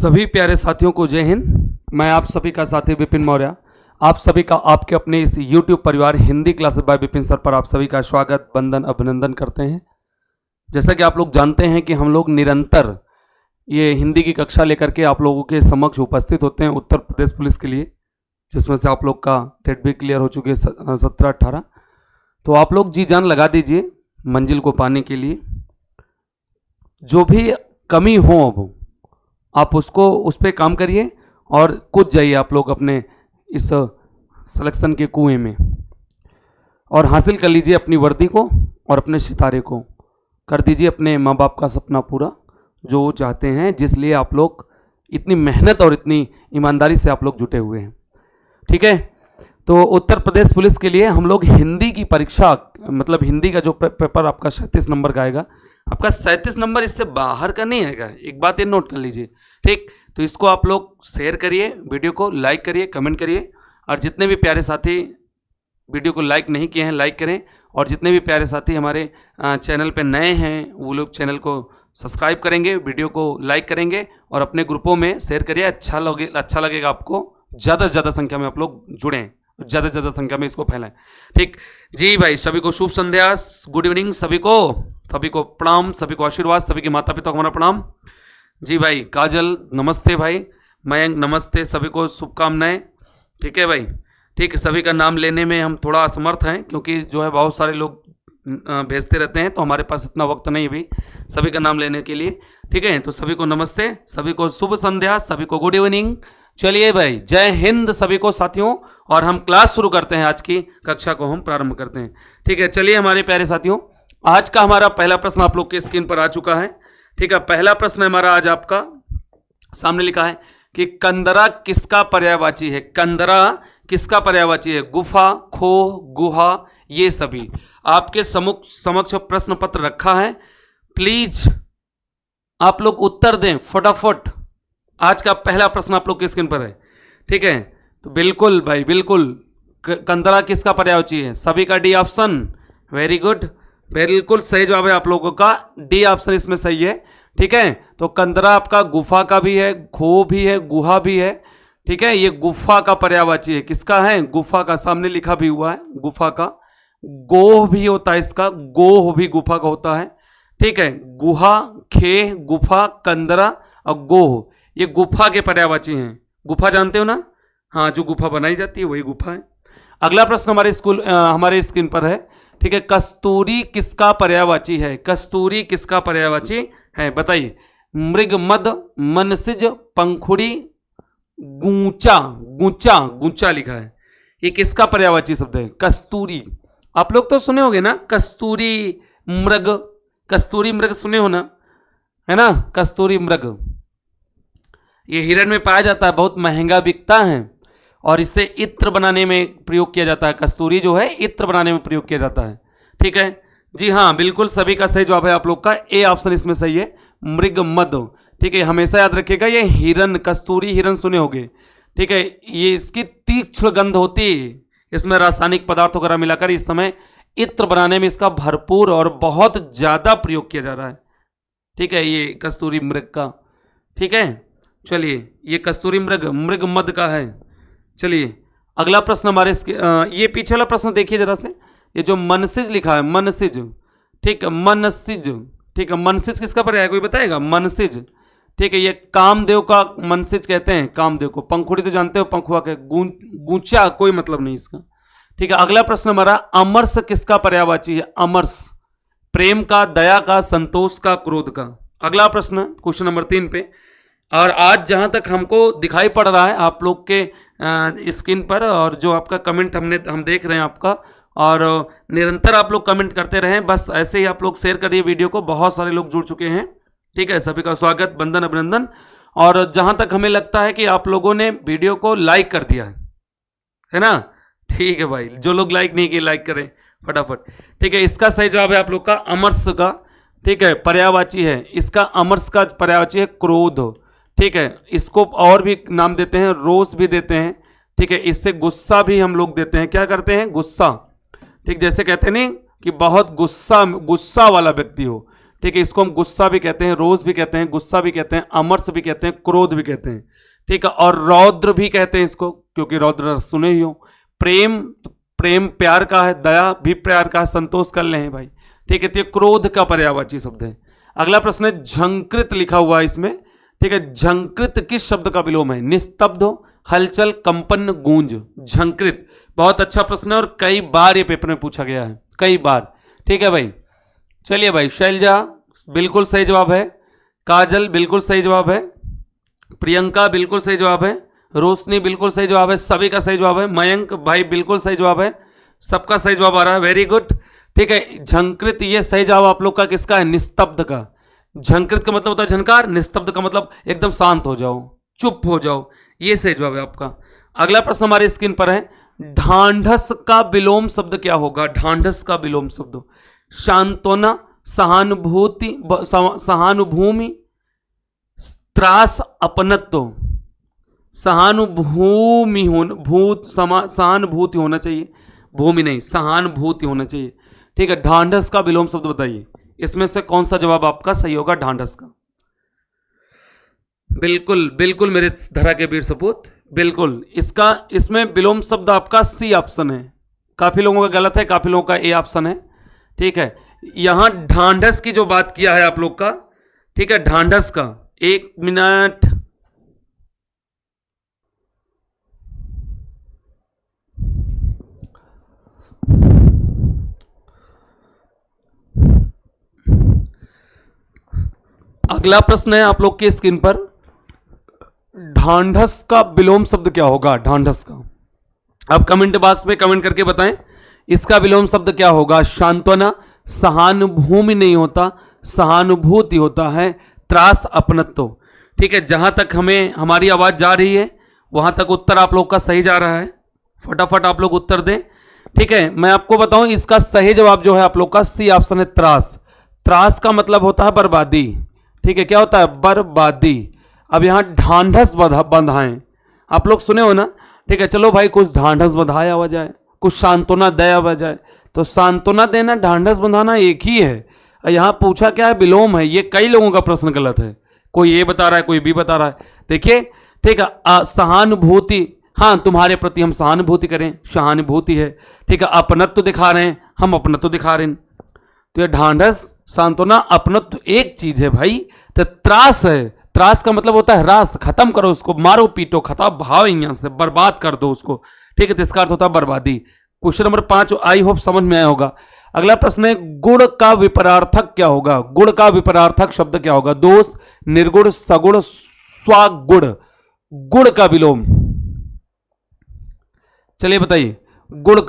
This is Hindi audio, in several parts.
सभी प्यारे साथियों को जय हिंद। मैं आप सभी का साथी विपिन मौर्य, आप सभी का आपके अपने इस YouTube परिवार Hindi classes bye Vipin sir पर आप सभी का स्वागत, वंदन, अभिनंदन करते हैं। जैसा कि आप लोग जानते हैं कि हम लोग निरंतर ये हिंदी की कक्षा लेकर के आप लोगों के समक्ष उपस्थित होते हैं उत्तर प्रदेश पुलिस के लिए, जिसमें से आप लोग का टेट भी क्लियर हो चुके हैं 17-18। तो आप लोग जी जान लगा दीजिए मंजिल को पाने के लिए। जो भी कमी हो अब आप उसको उस पर काम करिए और कूद जाइए आप लोग अपने इस सिलेक्शन के कुएं में और हासिल कर लीजिए अपनी वर्दी को और अपने सितारे को। कर दीजिए अपने माँ बाप का सपना पूरा जो वो चाहते हैं, जिसलिए आप लोग इतनी मेहनत और इतनी ईमानदारी से आप लोग जुटे हुए हैं। ठीक है, तो उत्तर प्रदेश पुलिस के लिए हम लोग हिंदी की परीक्षा, मतलब हिंदी का जो पेपर आपका 37 नंबर का आएगा, आपका 37 नंबर इससे बाहर का नहीं आएगा। एक बात ये नोट कर लीजिए, ठीक। तो इसको आप लोग शेयर करिए, वीडियो को लाइक करिए, कमेंट करिए, और जितने भी प्यारे साथी वीडियो को लाइक नहीं किए हैं लाइक करें, और जितने भी प्यारे साथी हमारे चैनल पे नए हैं वो लोग चैनल को सब्सक्राइब करेंगे, वीडियो को लाइक करेंगे और अपने ग्रुपों में शेयर करिए। अच्छा लगेगा आपको, ज़्यादा से ज़्यादा संख्या में आप लोग जुड़ें, ज़्यादा से ज़्यादा संख्या में इसको फैलाएं। ठीक जी भाई, सभी को शुभ संध्या, गुड इवनिंग, सभी को प्रणाम, सभी को आशीर्वाद, सभी के माता पिता को हमारा प्रणाम। जी भाई, काजल नमस्ते, भाई मयंक नमस्ते, सभी को शुभकामनाएं। ठीक है भाई, ठीक है। सभी का नाम लेने में हम थोड़ा असमर्थ हैं क्योंकि जो है बहुत सारे लोग भेजते रहते हैं, तो हमारे पास इतना वक्त नहीं भी सभी का नाम लेने के लिए। ठीक है, तो सभी को नमस्ते, सभी को शुभ संध्या, सभी को गुड इवनिंग। चलिए भाई, जय हिंद सभी को साथियों, और हम क्लास शुरू करते हैं। आज की कक्षा को हम प्रारंभ करते हैं। ठीक है, चलिए हमारे प्यारे साथियों, आज का हमारा पहला प्रश्न आप लोग के स्क्रीन पर आ चुका है। ठीक है, पहला प्रश्न हमारा आज आपका सामने लिखा है कि कंदरा किसका पर्यायवाची है। कंदरा किसका पर्यायवाची है? गुफा, खोह, गुहा, ये सभी आपके समक्ष प्रश्न पत्र रखा है। प्लीज आप लोग उत्तर दें फटाफट। आज का पहला प्रश्न आप लोग के स्क्रीन पर है। ठीक है, तो बिल्कुल भाई बिल्कुल, कंदरा किसका पर्यायवाची है? सभी का डी ऑप्शन, वेरी गुड, बिल्कुल सही जवाब है आप लोगों का, डी ऑप्शन इसमें सही है। ठीक है, तो कंदरा आपका गुफा का भी है, खो भी है, गुहा भी है। ठीक है, ये गुफा का पर्यायवाची है। किसका है? गुफा का, सामने लिखा भी हुआ है गुफा का। गोह भी होता है इसका, गोह भी गुफा का होता है। ठीक है, गुहा, खे, गुफा, कंदरा और गोह, ये गुफा के पर्यायवाची हैं। गुफा जानते हो ना? हाँ, जो गुफा बनाई जाती है वही गुफा है। अगला प्रश्न हमारे स्क्रीन पर है। ठीक है, कस्तूरी किसका पर्यायवाची है? कस्तूरी किसका पर्यायवाची है, बताइए। मृग, मद, मनसिज, पंखुड़ी, गूंचा, गूंचा, गूंचा लिखा है, ये किसका पर्यायवाची शब्द है? कस्तूरी। आप लोग तो सुने होंगे ना, कस्तूरी मृग, कस्तूरी मृग सुने हो ना, है ना? कस्तूरी मृग ये हिरण में पाया जाता है, बहुत महंगा बिकता है और इससे इत्र बनाने में प्रयोग किया जाता है। कस्तूरी जो है इत्र बनाने में प्रयोग किया जाता है। ठीक है जी, हाँ बिल्कुल, सभी का सही जवाब है आप लोग का, ए ऑप्शन इसमें सही है, मृग मद। ठीक है, हमेशा याद रखिएगा, ये हिरण, कस्तूरी हिरण सुने होंगे। ठीक है, ये इसकी तीक्ष्ण गंध होती है, इसमें रासायनिक पदार्थ वगैरह मिलाकर इस समय इत्र बनाने में इसका भरपूर और बहुत ज़्यादा प्रयोग किया जा रहा है। ठीक है, ये कस्तूरी मृग का। ठीक है, चलिए, ये कस्तूरी मृग मृग मद का है। चलिए अगला प्रश्न हमारे ये पीछे वाला प्रश्न देखिए जरा से, ये जो मनसिज लिखा है, मनसिज। ठीक है, मनसिज। ठीक है, मनसिज किसका पर्याय है, कोई बताएगा? मनसिज। ठीक है, ये कामदेव का मनसिज कहते हैं, कामदेव को। पंखुड़ी तो जानते हो, पंखुआ के। गूंचा कोई मतलब नहीं इसका। ठीक है, अगला प्रश्न हमारा, अमरस किसका पर्यायवाची है? अमरस, प्रेम का, दया का, संतोष का, क्रोध का। अगला प्रश्न क्वेश्चन नंबर 3 पे, और आज जहां तक हमको दिखाई पड़ रहा है आप लोग के स्क्रीन पर, और जो आपका कमेंट हम देख रहे हैं आपका, और निरंतर आप लोग कमेंट करते रहें, बस ऐसे ही आप लोग शेयर करिए वीडियो को। बहुत सारे लोग जुड़ चुके हैं। ठीक है, सभी का स्वागत, वंदन, अभिनंदन। और जहां तक हमें लगता है कि आप लोगों ने वीडियो को लाइक कर दिया है ना? ठीक है भाई, जो लोग लाइक नहीं किए लाइक करें फटाफट। ठीक है, इसका सही जवाब है आप लोग का अमरस का। ठीक है, पर्यायवाची है इसका, अमरस का पर्यायवाची है क्रोध। ठीक है, इसको और भी नाम देते हैं, रोष भी देते हैं। ठीक है, इससे गुस्सा भी हम लोग देते हैं। क्या करते हैं? गुस्सा। ठीक, जैसे कहते नहीं कि बहुत गुस्सा वाला व्यक्ति हो। ठीक है, इसको हम गुस्सा भी कहते हैं, रोष भी कहते हैं, गुस्सा भी कहते हैं, अमरस भी कहते हैं, क्रोध भी कहते हैं। ठीक है, और रौद्र भी कहते हैं इसको, क्योंकि रौद्र सुने ही हो। प्रेम, तो प्रेम प्यार का है, दया भी प्यार का है, संतोष कर ले हैं भाई। ठीक है, तो ये क्रोध का पर्यायवाची शब्द है। अगला प्रश्न है झंकृत लिखा हुआ है इसमें। ठीक है, झंकृत किस शब्द का विलोम है? निस्तब्ध, हलचल, कंपन, गूंज। झंकृत बहुत अच्छा प्रश्न है और कई बार ये पेपर में पूछा गया है, कई बार। ठीक है भाई, चलिए भाई, शैलजा बिल्कुल सही जवाब है, काजल बिल्कुल सही जवाब है, प्रियंका बिल्कुल सही जवाब है, रोशनी बिल्कुल सही जवाब है, सभी का सही जवाब है, मयंक भाई बिल्कुल सही जवाब है, सबका सही जवाब आ रहा है, वेरी गुड। ठीक है, झंकृत ये सही जवाब आप लोग का किसका है? निस्तब्ध का। झंकृत का मतलब होता है झनकार, निस्तब्ध का मतलब एकदम शांत हो जाओ, चुप हो जाओ, ये सही जवाब है आपका। अगला प्रश्न हमारे स्क्रीन पर है, ढांढस का विलोम शब्द क्या होगा? ढांढस का विलोम शब्द सांत्वना, सहानुभूति, सहानुभूमि, त्रास, अपनत्व। सहानुभूमि सहानुभूति होना चाहिए, भूमि नहीं, सहानुभूति होना चाहिए। ठीक है, ढांढस का विलोम शब्द बताइए, इसमें से कौन सा जवाब आपका सही होगा? ढांढस का। बिल्कुल बिल्कुल मेरे धरा के वीर सपूत, बिल्कुल इसका, इसमें विलोम शब्द आपका सी ऑप्शन है। काफी लोगों का गलत है, काफी लोगों का ए ऑप्शन है। ठीक है, यहां ढांढस की जो बात किया है आप लोग का, ठीक है, ढांढस का, एक मिनट, अगला प्रश्न है आप लोग की स्क्रीन पर, ढांढस का विलोम शब्द क्या होगा? ढांढस का आप कमेंट बॉक्स में कमेंट करके बताएं, इसका विलोम शब्द क्या होगा? सांत्वना, सहानुभूमि नहीं होता, सहानुभूति होता है, त्रास, अपनत्व। ठीक है, जहां तक हमें हमारी आवाज जा रही है वहां तक उत्तर आप लोग का सही जा रहा है, फटाफट आप लोग उत्तर दें। ठीक है, मैं आपको बताऊं इसका सही जवाब जो है आप लोग का सी ऑप्शन है, त्रास। त्रास का मतलब होता है बर्बादी। ठीक है, क्या होता है? बर्बादी। अब यहां ढांढस बंधाएं, आप लोग सुने हो ना? ठीक है, चलो भाई कुछ ढांढस बंधाया हुआ जाए, कुछ सांत्वना दया हुआ जाए, तो सांत्वना देना, ढांढस बंधाना एक ही है। यहां पूछा क्या है? विलोम है। ये कई लोगों का प्रश्न गलत है, कोई ये बता रहा है, कोई भी बता रहा है। देखिए, ठीक है, सहानुभूति, हाँ तुम्हारे प्रति हम सहानुभूति करें, सहानुभूति है। ठीक है, अपनत्व दिखा रहे हैं, हम अपनत्व दिखा रहे हैं। तो ये ढांढस, सांत्वना, अपनत्व एक चीज है भाई। तो त्रास है, त्रास का मतलब होता है ह्रास, खत्म करो उसको, मारो पीटो, खत्म भाव यहां से, बर्बाद कर दो उसको। ठीक है, तो इसका अर्थ होता है बर्बादी। क्वेश्चन नंबर 5 आई होप समझ में आया होगा। अगला प्रश्न है, गुण का विपरार्थक क्या होगा? गुण का विपरार्थक शब्द क्या होगा? दोष, निर्गुण, सगुण, स्वागुण। गुण का विलोम, चलिए बताइए, गुण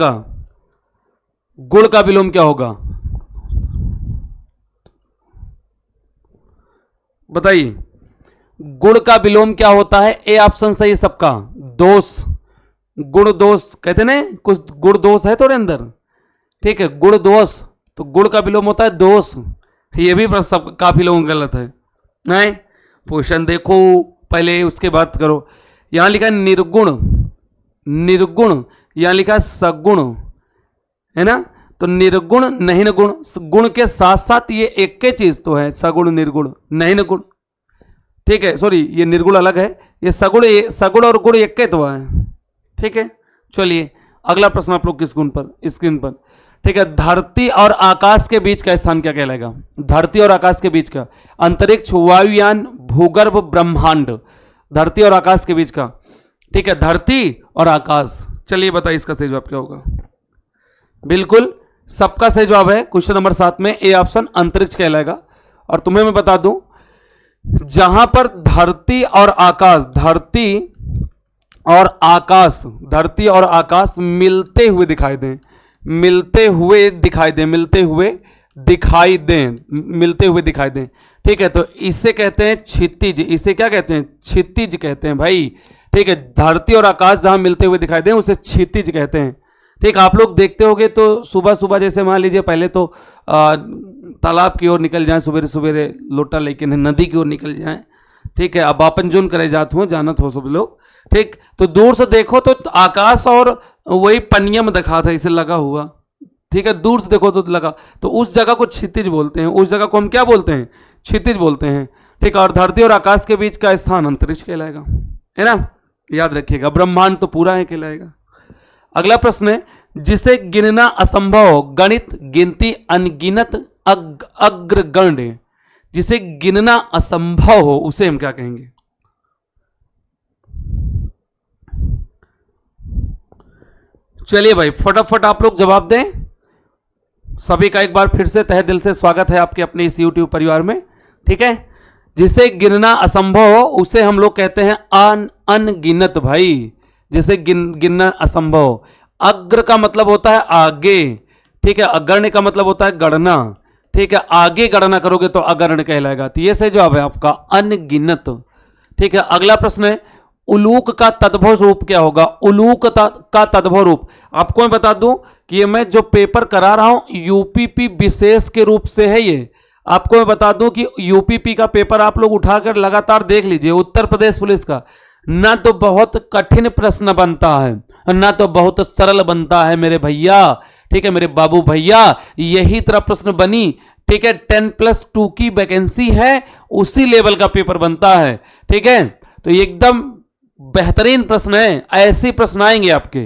का विलोम क्या होगा? बताइए, गुण का विलोम क्या होता है? ए ऑप्शन सही सबका, दोष। गुण दोष कहते ना, कुछ गुण दोष है थोड़े अंदर। ठीक है, गुण दोष, तो गुण का विलोम होता है दोष। ये भी सब काफी लोगों का गलत है। नहीं, क्वेश्चन देखो पहले, उसके बाद करो। यहां लिखा है निर्गुण, निर्गुण, यहां लिखा है सगुण, है ना? तो निर्गुण नहीं न गुण, गुण के साथ साथ ये एक के चीज तो है, सगुण निर्गुण नहीं न गुण। ठीक है, सॉरी, ये निर्गुण अलग है, ये सगुण और गुण एक के तो है। ठीक है, चलिए अगला प्रश्न आप लोग किस गुण पर, स्क्रीन पर। ठीक है, धरती और आकाश के बीच का स्थान क्या कहलाएगा? धरती और आकाश के बीच का, अंतरिक्ष, वायुयान, भूगर्भ, ब्रह्मांड। धरती और आकाश के बीच का। ठीक है, धरती और आकाश। चलिए बताइए इसका सही जवाब क्या होगा? बिल्कुल सबका सही जवाब है क्वेश्चन नंबर 7 में, ए ऑप्शन अंतरिक्ष कहलाएगा। और तुम्हें मैं बता दूं, जहां पर धरती और आकाश, धरती और आकाश मिलते हुए दिखाई दें, मिलते हुए दिखाई दें। ठीक है, तो इसे कहते हैं क्षितिज। इसे क्या कहते हैं? क्षितिज कहते हैं भाई। ठीक है, धरती और आकाश जहां मिलते हुए दिखाई दें उसे क्षितिज कहते हैं। ठीक, आप लोग देखते होगे तो सुबह सुबह, जैसे मान लीजिए पहले तो तालाब की ओर निकल जाएं, सवेरे सवेरे लोटा लेके नदी की ओर निकल जाएं। ठीक है, अब अपन जोन करे जाते हो, जानत हो सब लोग। ठीक, तो दूर से देखो तो आकाश और वही पनिया में दिखा था, इसे लगा हुआ ठीक है, दूर से देखो तो लगा, तो उस जगह को क्षितिज बोलते हैं, उस जगह को हम क्या बोलते हैं, क्षितिज बोलते हैं। ठीक है, और धरती और आकाश के बीच का स्थान अंतरिक्ष कहलाएगा, है ना, याद रखिएगा। ब्रह्मांड तो पूरा है कहलाएगा। अगला प्रश्न है, जिसे गिनना असंभव हो, गणित, गिनती, अनगिनत, अग्रगण्य, जिसे गिनना असंभव हो उसे हम क्या कहेंगे? चलिए भाई फटाफट आप लोग जवाब दें। सभी का एक बार फिर से तहे दिल से स्वागत है आपके अपने इस YouTube परिवार में। ठीक है, जिसे गिनना असंभव हो उसे हम लोग कहते हैं अनगिनत भाई, जिसे गिनना असंभव हो। अग्र का मतलब होता है आगे, ठीक है, अगण्य का मतलब होता है गणना, ठीक है, आगे गणना करोगे तो अगण्य कहलाएगा। तो ये सही जवाब है आपका अनगिनत। ठीक है, अगला प्रश्न है, उलूक का तद्भव रूप क्या होगा? उलूक का तद्भव रूप आपको मैं बता दूं कि ये मैं जो पेपर करा रहा हूं यूपीपी विशेष के रूप से है। ये आपको मैं बता दूं कि यूपीपी का पेपर आप लोग उठाकर लगातार देख लीजिए, उत्तर प्रदेश पुलिस का, ना तो बहुत कठिन प्रश्न बनता है ना तो बहुत सरल बनता है मेरे भैया। ठीक है मेरे बाबू भैया, यही तरह प्रश्न बनी, ठीक है, 10+2 की वैकेंसी है, उसी लेवल का पेपर बनता है। ठीक है, तो एकदम बेहतरीन प्रश्न है, ऐसे प्रश्न आएंगे आपके।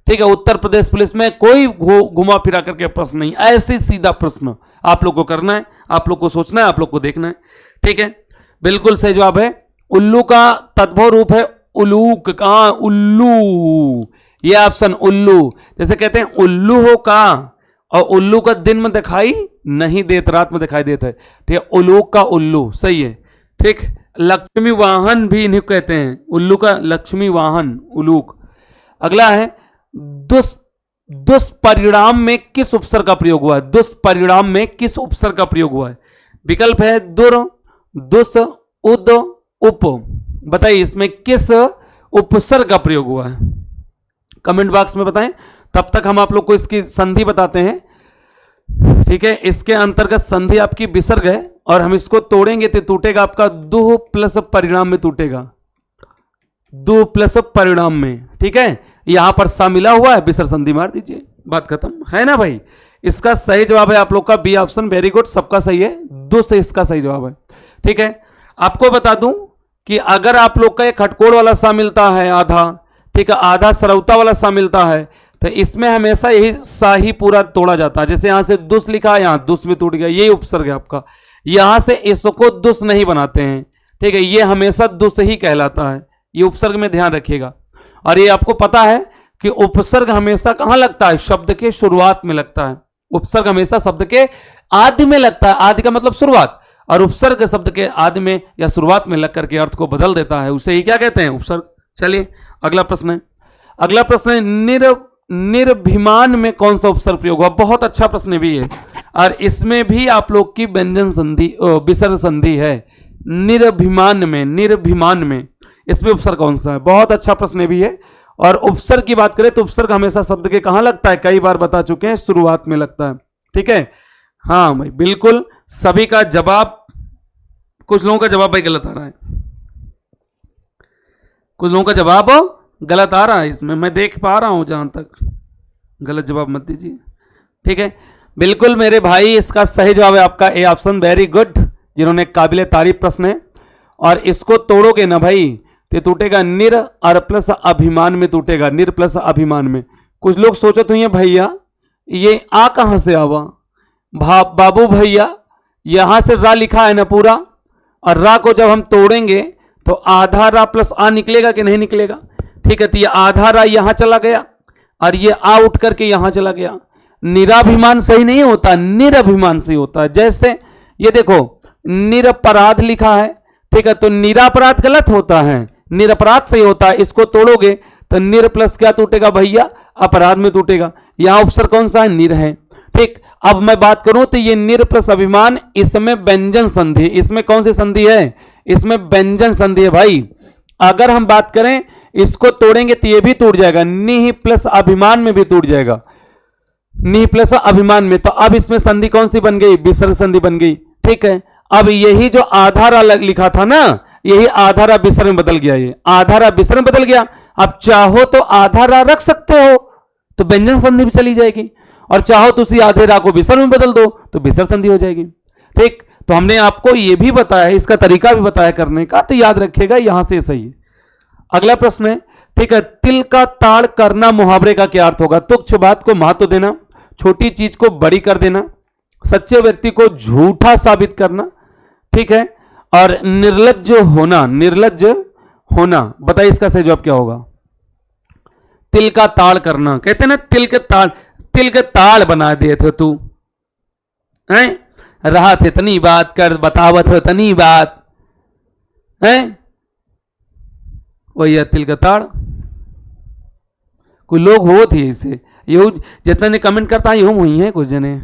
ठीक है, उत्तर प्रदेश पुलिस में कोई घुमा फिरा करके प्रश्न नहीं, ऐसे सीधा प्रश्न आप लोग को करना है, आप लोग को सोचना है, आप लोग को देखना है। ठीक है, बिल्कुल सही जवाब है। उल्लू का तद्भव रूप है उलूक। कहां? उल्लू, ये ऑप्शन उल्लू। जैसे कहते हैं उल्लू हो का, और उल्लू का दिन में दिखाई नहीं देता, रात में दिखाई देता है। ठीक है, उलूक का उल्लू सही है। ठीक, लक्ष्मी वाहन भी इन्हें कहते हैं, उल्लू का लक्ष्मी वाहन उलूक। अगला है, दुष्परिणाम में किस उपसर्ग का प्रयोग हुआ है? दुष्परिणाम में किस उपसर्ग का प्रयोग हुआ है? विकल्प है दुर, दुस, उद, उप। बताइए इसमें किस उपसर्ग का प्रयोग हुआ है? कमेंट बॉक्स में बताएं, तब तक हम आप लोग को इसकी संधि बताते हैं। ठीक है, इसके अंतर्गत संधि आपकी विसर्ग है, और हम इसको तोड़ेंगे तो टूटेगा आपका दुह प्लस परिणाम में टूटेगा, दु प्लस परिणाम में। ठीक है, यहां पर सा मिला हुआ है, विसर्ग संधि मार दीजिए, बात खत्म है ना भाई। इसका सही जवाब है आप लोग का बी ऑप्शन, वेरी गुड, सबका सही है, दो से इसका सही जवाब है। ठीक है, आपको बता दूं कि अगर आप लोग का एक खटकोड़ वाला सा मिलता है आधा, ठीक है, आधा सरौता वाला सा मिलता है, तो इसमें हमेशा यही सा ही पूरा तोड़ा जाता है। जैसे यहां से दुस लिखा है, यहां दुस में टूट गया, यही उपसर्ग है आपका। यहां से इसको दुस नहीं बनाते हैं, ठीक है, ये हमेशा दुस ही कहलाता है, ये उपसर्ग में ध्यान रखिएगा। और ये आपको पता है कि उपसर्ग हमेशा कहां लगता है? शब्द के शुरुआत में लगता है। उपसर्ग हमेशा शब्द के आदि में लगता है, आदि का मतलब शुरुआत, और उपसर्ग शब्द के आदि में या शुरुआत में लग करके अर्थ को बदल देता है, उसे ही क्या कहते हैं? उपसर्ग। चलिए अगला प्रश्न है, अगला प्रश्न है, निर्भिमान में कौन सा उपसर्ग प्रयोग हुआ? बहुत अच्छा प्रश्न भी है, और इसमें भी आप लोग की व्यंजन संधि विसर्ग संधि है। निर्भिमान में इसमें उपसर्ग कौन सा है? बहुत अच्छा प्रश्न भी है। और उपसर्ग की बात करें तो उपसर्ग हमेशा शब्द के कहां लगता है? कई बार बता चुके हैं, शुरुआत में लगता है। ठीक है, हाँ भाई बिल्कुल, सभी का जवाब, कुछ लोगों का जवाब भाई गलत आ रहा है, कुछ लोगों का जवाब गलत आ रहा है, इसमें मैं देख पा रहा हूं, जहां तक गलत जवाब मत दीजिए। ठीक है, बिल्कुल मेरे भाई, इसका सही जवाब है आपका ए ऑप्शन, वेरी गुड, जिन्होंने काबिल तारीफ प्रश्न है। और इसको तोड़ोगे ना भाई तो टूटेगा निर और प्लस अभिमान में टूटेगा, निर प्लस अभिमान में। कुछ लोग सोचते हुए भैया ये आ कहां से आवा? बाबू भैया यहां से रा लिखा है ना पूरा, और रा को जब हम तोड़ेंगे तो आधा रा प्लस आ निकलेगा कि नहीं निकलेगा? ठीक है, तो ये आधा रा यहां चला गया और ये आ उठ करके यहां चला गया। निराभिमान सही नहीं होता, निरभिमान सही होता है। जैसे ये देखो निरपराध लिखा है, ठीक है, तो निरापराध गलत होता है, निरपराध सही होता है। इसको तोड़ोगे तो निर प्लस क्या टूटेगा भैया? अपराध में टूटेगा। यहां उपसर्ग कौन सा है? निर है। ठीक, अब मैं बात करूं तो ये निर प्लस अभिमान, इसमें व्यंजन संधि, इसमें कौन सी संधि है? इसमें व्यंजन संधि है भाई। अगर हम बात करें इसको तोड़ेंगे तो ये भी टूट जाएगा, नि प्लस अभिमान में भी टूट जाएगा, नि प्लस अभिमान में। तो अब इसमें संधि कौन सी बन गई? विसर्ग संधि बन गई। ठीक है, अब यही जो आधारा लिखा था ना, यही आधारा विसर्ग में बदल गया, ये आधारा विसर्ग में बदल गया। अब चाहो तो आधारा रख सकते हो, तो व्यंजन संधि भी चली जाएगी। और चाहो तो उसी आधे रा को विसर्ग में बदल दो तो विसर्ग संधि हो जाएगी। ठीक, तो हमने आपको ये भी बताया है, इसका तरीका भी बताया करने का, तो याद रखिएगा, यहां से सही है। अगला प्रश्न है, ठीक है, तिल का ताड़ करना मुहावरे का क्या अर्थ होगा? तुच्छ बात को महत्व देना, छोटी चीज को बड़ी कर देना, सच्चे व्यक्ति को झूठा साबित करना, ठीक है, और निर्लज्ज होना, निर्लज्ज होना। बताइए इसका सही जवाब क्या होगा? तिल का ताड़ करना, कहते हैं ना तिल के ताड़ बना दिए थे तू, हैं? रहा थे इतनी बात कर, बतावत हो इतनी बात, हैं? वही है तिल का ताड़। कोई लोग हो थे इसे, यू जितना ने कमेंट करता है यूं हुई है, कुछ जने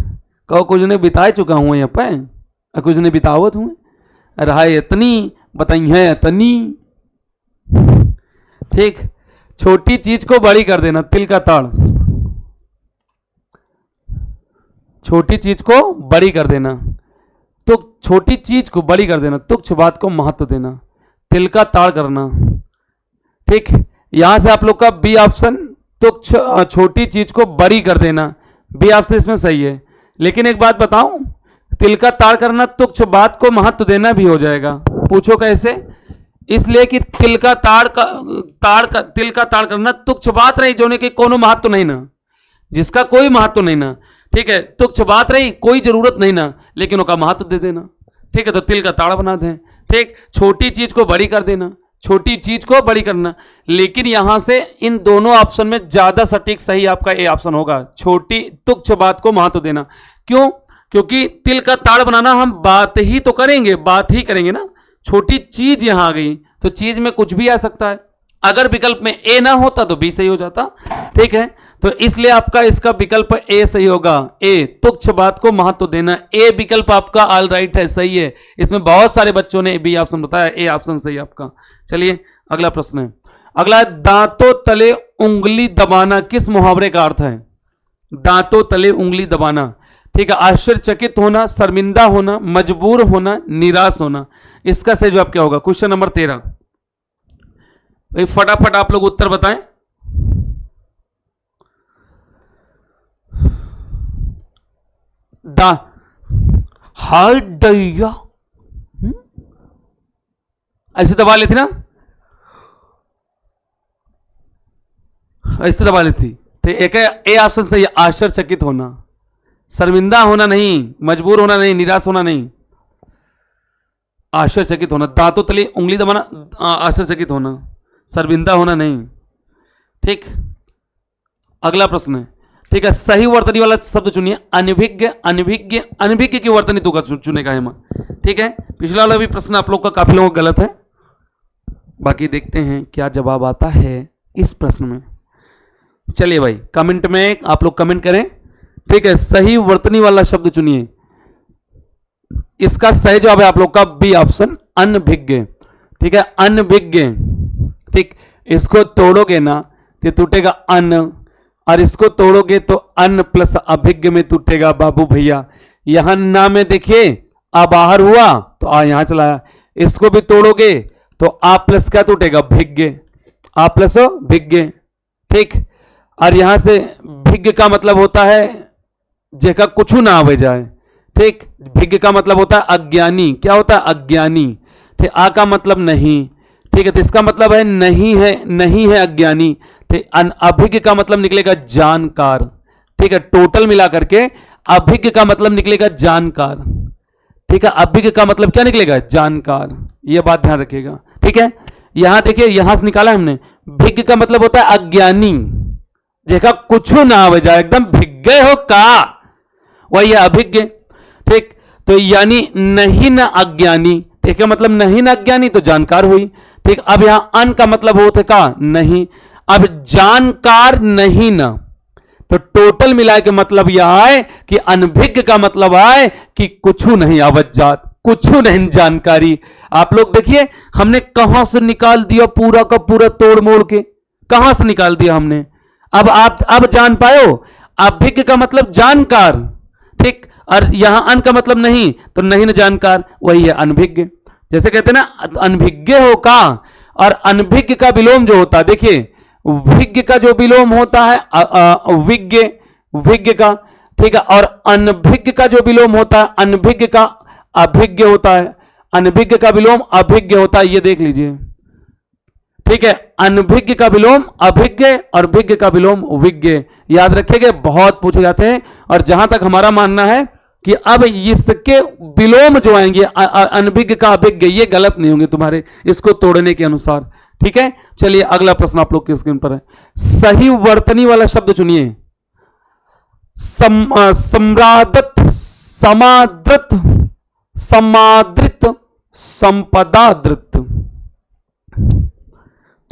कहो, कुछ ने बिताए चुका हूं यहाँ पे, कुछ ने बितावत हुए, रहा इतनी बताई है इतनी। ठीक, छोटी चीज को बड़ी कर देना, तिल का ताड़, छोटी चीज को बड़ी कर देना, तो छोटी चीज को बड़ी कर देना, तुच्छ बात को महत्व देना, तिल का ताड़ करना। ठीक, यहां से आप लोग का बी ऑप्शन, तुच्छ छोटी चीज को बड़ी कर देना, बी ऑप्शन इसमें सही है। लेकिन एक बात बताऊं, तिल का ताड़ करना तुच्छ बात को महत्व देना भी हो जाएगा। पूछो कैसे? इसलिए कि तिल का ताड़ करना तुच्छ बात रही, जो ने कि कोनो महत्व नहीं ना, जिसका कोई महत्व नहीं ना, ठीक है, तुच्छ बात रही, कोई जरूरत नहीं ना, लेकिन उसका महत्व दे देना। ठीक है, तो तिल का ताड़ बना दें। ठीक, छोटी चीज को बड़ी कर देना, छोटी चीज को बड़ी करना। लेकिन यहां से इन दोनों ऑप्शन में ज्यादा सटीक सही आपका ए ऑप्शन होगा, छोटी तुच्छ बात को महत्व देना। क्यों? क्योंकि तिल का ताड़ बनाना हम बात ही तो करेंगे, बात ही करेंगे ना, छोटी चीज यहां आ गई तो चीज में कुछ भी आ सकता है। अगर विकल्प में ए ना होता तो बी सही हो जाता। ठीक है, तो इसलिए आपका इसका विकल्प ए सही होगा, ए तुच्छ बात को महत्व देना। ए विकल्प आपका ऑल राइट है, सही है। इसमें बहुत सारे बच्चों ने बी ऑप्शन बताया, ए ऑप्शन सही आपका। चलिए अगला प्रश्न है, अगला है, दांतों तले उंगली दबाना किस मुहावरे का अर्थ है? दांतों तले उंगली दबाना, ठीक है, आश्चर्यचकित होना, शर्मिंदा होना, मजबूर होना, निराश होना। इसका सही जवाब क्या होगा? Question number 13। फटाफट आप लोग उत्तर बताएं। हाय दैया, ऐसे दबा लेती ना, ऐसे दबा लेती तो एक ए ऑप्शन सही है, आश्चर्यचकित होना, शर्मिंदा होना नहीं, मजबूर होना नहीं, निराश होना नहीं, आश्चर्यचकित होना। दांतों तले उंगली दबाना, आश्चर्यचकित होना, शर्मिंदा होना नहीं। ठीक, अगला प्रश्न है, ठीक है, सही वर्तनी वाला शब्द चुनिए। अनभिज्ञ, अनभिज्ञ, अनभिज्ञ की वर्तनी तो का चुनेगा है। ठीक है, पिछला वाला भी प्रश्न आप लोग का काफी लोगों का गलत है, बाकी देखते हैं क्या जवाब आता है इस प्रश्न में। चलिए भाई, कमेंट में आप लोग कमेंट करें। ठीक है, सही वर्तनी वाला शब्द चुनिए। इसका सही जवाब है आप लोग का बी ऑप्शन, अनभिज्ञ। ठीक है, अनभिज्ञ। ठीक, इसको तोड़ोगे ना तो टूटेगा अन, और इसको तोड़ोगे तो अन प्लस अभिज्ञ में टूटेगा बाबू भैया। यहां ना में देखिए आ बाहर हुआ तो आ यहां चला आया, इसको भी तोड़ोगे तो आ प्लस क्या टूटेगा? भिज्ञ, आ प्लस भिज्ञ। ठीक, और यहां से भिज्ञ का मतलब होता है जेका कुछ ना आवे जाए। ठीक, भिज्ञ का मतलब होता है अज्ञानी। क्या होता है? अज्ञानी। ठीक, आ का मतलब नहीं। ठीक है, तो इसका मतलब है नहीं है, नहीं है अज्ञानी। अभिज्ञ का मतलब निकलेगा जानकार। ठीक है, टोटल मिला करके अभिज्ञ का मतलब निकलेगा जानकार। ठीक है, अभिज्ञ का मतलब क्या निकलेगा? जानकार। यह बात ध्यान रखिएगा। ठीक है, यहां देखिए, यहां से निकाला हमने, भिज्ञ का मतलब होता है अज्ञानी, जेका कुछ ना आवे जाए, एकदम भिज्ञ हो का, वही है अभिज्ञ। ठीक, तो यानी नहीं ना अज्ञानी। ठीक है, मतलब नहीं ना अज्ञानी तो जानकार हुई। ठीक, अब यहां अन का मतलब होता का नहीं, अब जानकार नहीं ना, तो टोटल मिला के मतलब यह है कि अनभिज्ञ का मतलब है कि कुछ नहीं आवत जात, कुछ नहीं जानकारी। आप लोग देखिए हमने कहां से निकाल दिया, पूरा का पूरा तोड़ मोड़ के कहां से निकाल दिया हमने। अब आप अब जान पायो, अभिज्ञ का मतलब जानकार। ठीक, और यहां अन का मतलब नहीं, तो नहीं न जानकार, वही है अनभिज्ञ। जैसे कहते हैं ना अनभिज्ञ हो का, और अनभिज्ञ का विलोम जो होता है, देखिए विज्ञ का जो विलोम होता है विज्ञ, विज्ञ का, ठीक है। और अनभिज्ञ का जो विलोम होता है, अनभिज्ञ का अभिज्ञ होता है, अनभिज्ञ का विलोम अभिज्ञ होता है, ये देख लीजिए। ठीक है, अनभिज्ञ का विलोम अभिज्ञ और विज्ञ का विलोम विज्ञ, याद रखिएगा, बहुत पूछे जाते हैं। और जहां तक हमारा मानना है कि अब इसके विलोम जो आएंगे अनभिज्ञ का अभिज्ञ, ये गलत नहीं होंगे तुम्हारे, इसको तोड़ने के अनुसार। ठीक है, चलिए अगला प्रश्न आप लोग की स्क्रीन पर है। सही वर्तनी वाला शब्द चुनिए। सम्रादत, समादृत, समादृत, संपदादृत।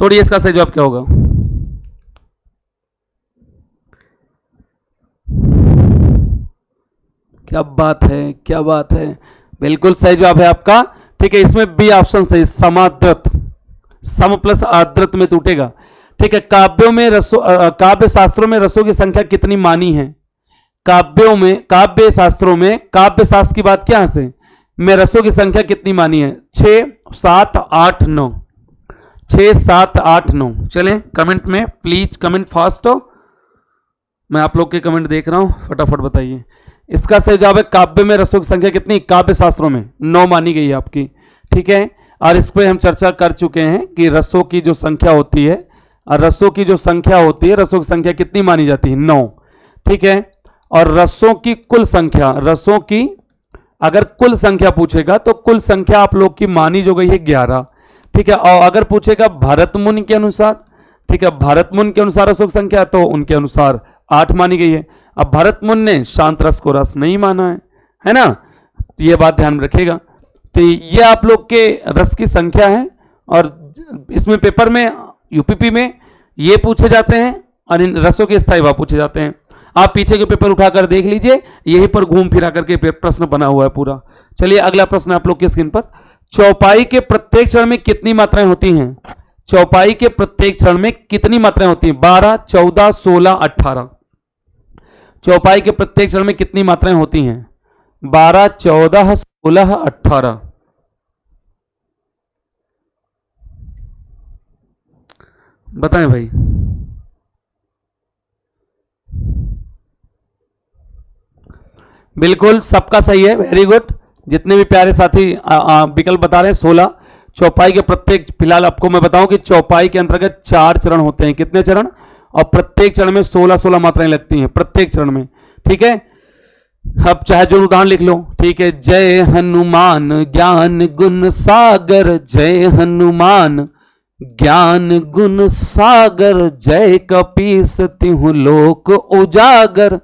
तोड़िए, इसका सही जवाब क्या होगा? क्या बात है, क्या बात है, बिल्कुल सही जवाब है आपका। ठीक है, इसमें बी ऑप्शन सही, समादृत, सम प्लस आदृत में टूटेगा। ठीक है, काव्यों में काव्य शास्त्रों में रसों की संख्या कितनी मानी है? काव्यों में, काव्य शास्त्रों में, काव्य शास्त्र की बात क्या से में रसों की संख्या कितनी मानी है? 6, 7, 8, 9। 6, 7, 8, 9। चलें, कमेंट में प्लीज कमेंट फास्ट हो, मैं आप लोग के कमेंट देख रहा हूं, फटाफट बताइए। इसका सही जवाब है काव्य में रसों की संख्या कितनी? काव्य शास्त्रों में 9 मानी गई है आपकी। ठीक है, और इस पर हम चर्चा कर चुके हैं कि रसों की जो संख्या होती है, और रसों की जो संख्या होती है, रसों की संख्या कितनी मानी जाती है? 9। ठीक है, और रसों की कुल संख्या, रसों की अगर कुल संख्या पूछेगा तो कुल संख्या आप लोग की मानी जो गई है 11। ठीक है, और अगर पूछेगा भरत मुनि के अनुसार, ठीक है, भरत मुनि के अनुसार रसों की संख्या, तो उनके अनुसार 8 मानी गई है। अब भरत मुनि ने शांत रस को रस नहीं माना है ना, तो ये बात ध्यान में रखिएगा। तो ये आप लोग के रस की संख्या है, और इसमें पेपर में यूपीपी में ये पूछे जाते हैं, और इन रसों के स्थायी भाव पूछे जाते हैं। आप पीछे के पेपर उठाकर देख लीजिए, यहीं पर घूम फिरा करके प्रश्न बना हुआ है पूरा। चलिए अगला प्रश्न आप लोग की स्क्रीन पर। चौपाई के प्रत्येक क्षण में कितनी मात्राएं होती हैं? चौपाई के प्रत्येक क्षण में कितनी मात्राएं होती हैं? 12, 14, 16, 18। चौपाई के प्रत्येक क्षण में कितनी मात्राएं होती हैं? 12, 14, 16, 18। बताएं भाई। बिल्कुल सबका सही है, वेरी गुड। जितने भी प्यारे साथी विकल्प बता रहे हैं 16। चौपाई के प्रत्येक, फिलहाल आपको मैं बताऊं कि चौपाई के अंतर्गत 4 चरण होते हैं। कितने चरण? और प्रत्येक चरण में 16-16 मात्राएं लगती हैं प्रत्येक चरण में। ठीक है, अब चाहे जो उदाहरण लिख लो। ठीक है, जय हनुमान ज्ञान गुण सागर, जय हनुमान ज्ञान गुण सागर, जय कपीस तिहु लोक उजागर।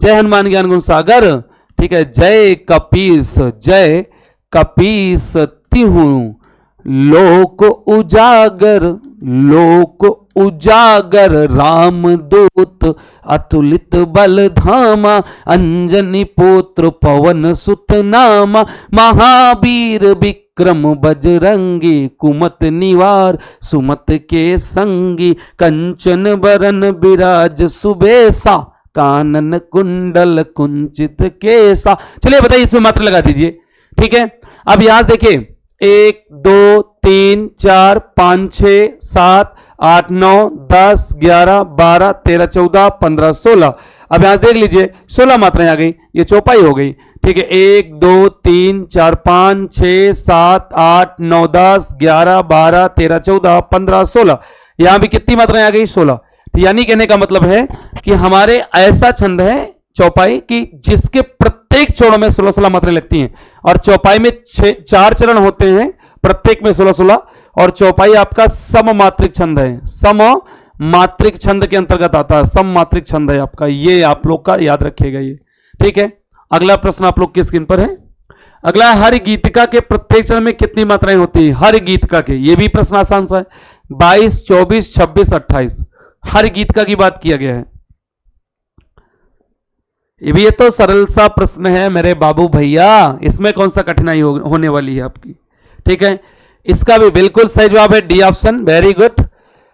जय हनुमान ज्ञान गुण सागर। ठीक है, जय कपीस, जय कपीस तिहु लोक उजागर, लोक उजागर, रामदूत अतुलित बल धामा, अंजनी पुत्र पवन सुत नामा, महावीर विक्रम बजरंगी, कुमत निवार सुमत के संगी, कंचन बरन विराज सुबेसा, कानन कुंडल कुंचित केसा। चलिए बताइए, इसमें मात्रा लगा दीजिए। ठीक है, अब यहां देखिए 1, 2, 3, 4, 5, 6, 7, 8, 9, 10, 11, 12, 13, 14, 15, 16। अब यहां देख लीजिए 16 मात्राएं आ गई, ये चौपाई हो गई। ठीक है, 1, 2, 3, 4, 5, 6, 7, 8, 9, 10, 11, 12, 13, 14, 15, 16। यहां भी कितनी मात्राएं आ गई? 16। तो यानी कहने का मतलब है कि हमारे ऐसा छंद है चौपाई कि जिसके प्रत्येक चरणों में 16-16 मात्राएं लगती हैं। और चौपाई में 4 चरण होते हैं, प्रत्येक में 16-16। और चौपाई आपका सम मात्रिक छंद है, सम मात्रिक छंद के अंतर्गत आता है, सम मात्रिक छंद है आपका, ये आप लोग का याद रखिएगा ये। ठीक है, अगला प्रश्न आप लोग की स्क्रीन पर है। अगला, हर गीतिका के प्रत्येक चरण में कितनी मात्राएं होती है? हर गीतिका के, ये भी प्रश्न आसान सा है। 22, 24, 26, 28। हर गीतिका की बात किया गया है। ये तो सरल सा प्रश्न है मेरे बाबू भैया, इसमें कौन सा कठिनाई होने वाली है आपकी। ठीक है, इसका भी बिल्कुल सही जवाब है डी ऑप्शन, वेरी गुड।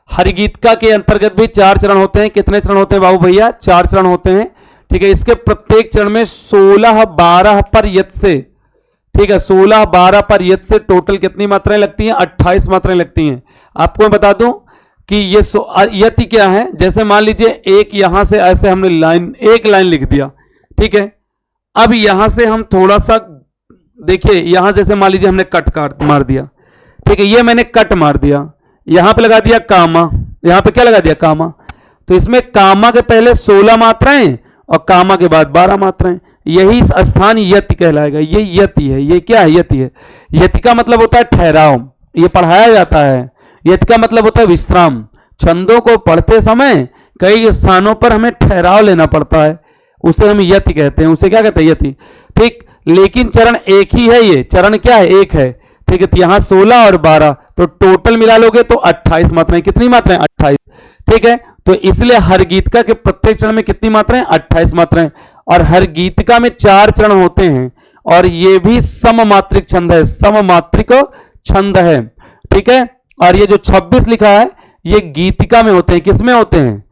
हर गीतिका के अंतर्गत भी 4 चरण होते हैं। कितने चरण होते हैं बाबू भैया? 4 चरण होते हैं। ठीक है, इसके प्रत्येक चरण में 16-12 पर यत से, ठीक है, 16-12 पर यत से टोटल कितनी मात्राएं लगती हैं? 28 मात्राएं लगती हैं। आपको मैं बता दूं कि ये यति क्या है। जैसे मान लीजिए एक यहां से ऐसे हमने एक लाइन लिख दिया, ठीक है। अब यहां से हम थोड़ा सा देखिए, यहां जैसे मान लीजिए हमने कट काट मार दिया, ठीक है, ये मैंने कट मार दिया, यहां पे लगा दिया कामा, यहां पे क्या लगा दिया कामा। तो इसमें कामा के पहले 16 मात्राएं और कामा के बाद 12 मात्राएं, यही स्थान यति कहलाएगा। ये यति है। ये क्या है? यति है। यति का मतलब होता है ठहराव, ये पढ़ाया जाता है। यति का मतलब होता है विश्राम। छंदों को पढ़ते समय कई स्थानों पर हमें ठहराव लेना पड़ता है, उसे हम यति कहते हैं। उसे क्या कहते हैं? यति। ठीक, लेकिन चरण एक ही है। ये चरण क्या है? एक है, ठीक है। तो यहां 16 और 12, तो टोटल मिला लोगे तो 28 मात्राएं। कितनी मात्राएं? 28, ठीक है। तो इसलिए हर गीतिका के प्रत्येक चरण में कितनी मात्राएं? 28 मात्राएं। और हर गीतिका में 4 चरण होते हैं, और ये भी सममात्रिक छंद है, सममात्रिक छंद है, ठीक है। और ये जो 26 लिखा है ये गीतिका में होते हैं। किसमें होते हैं?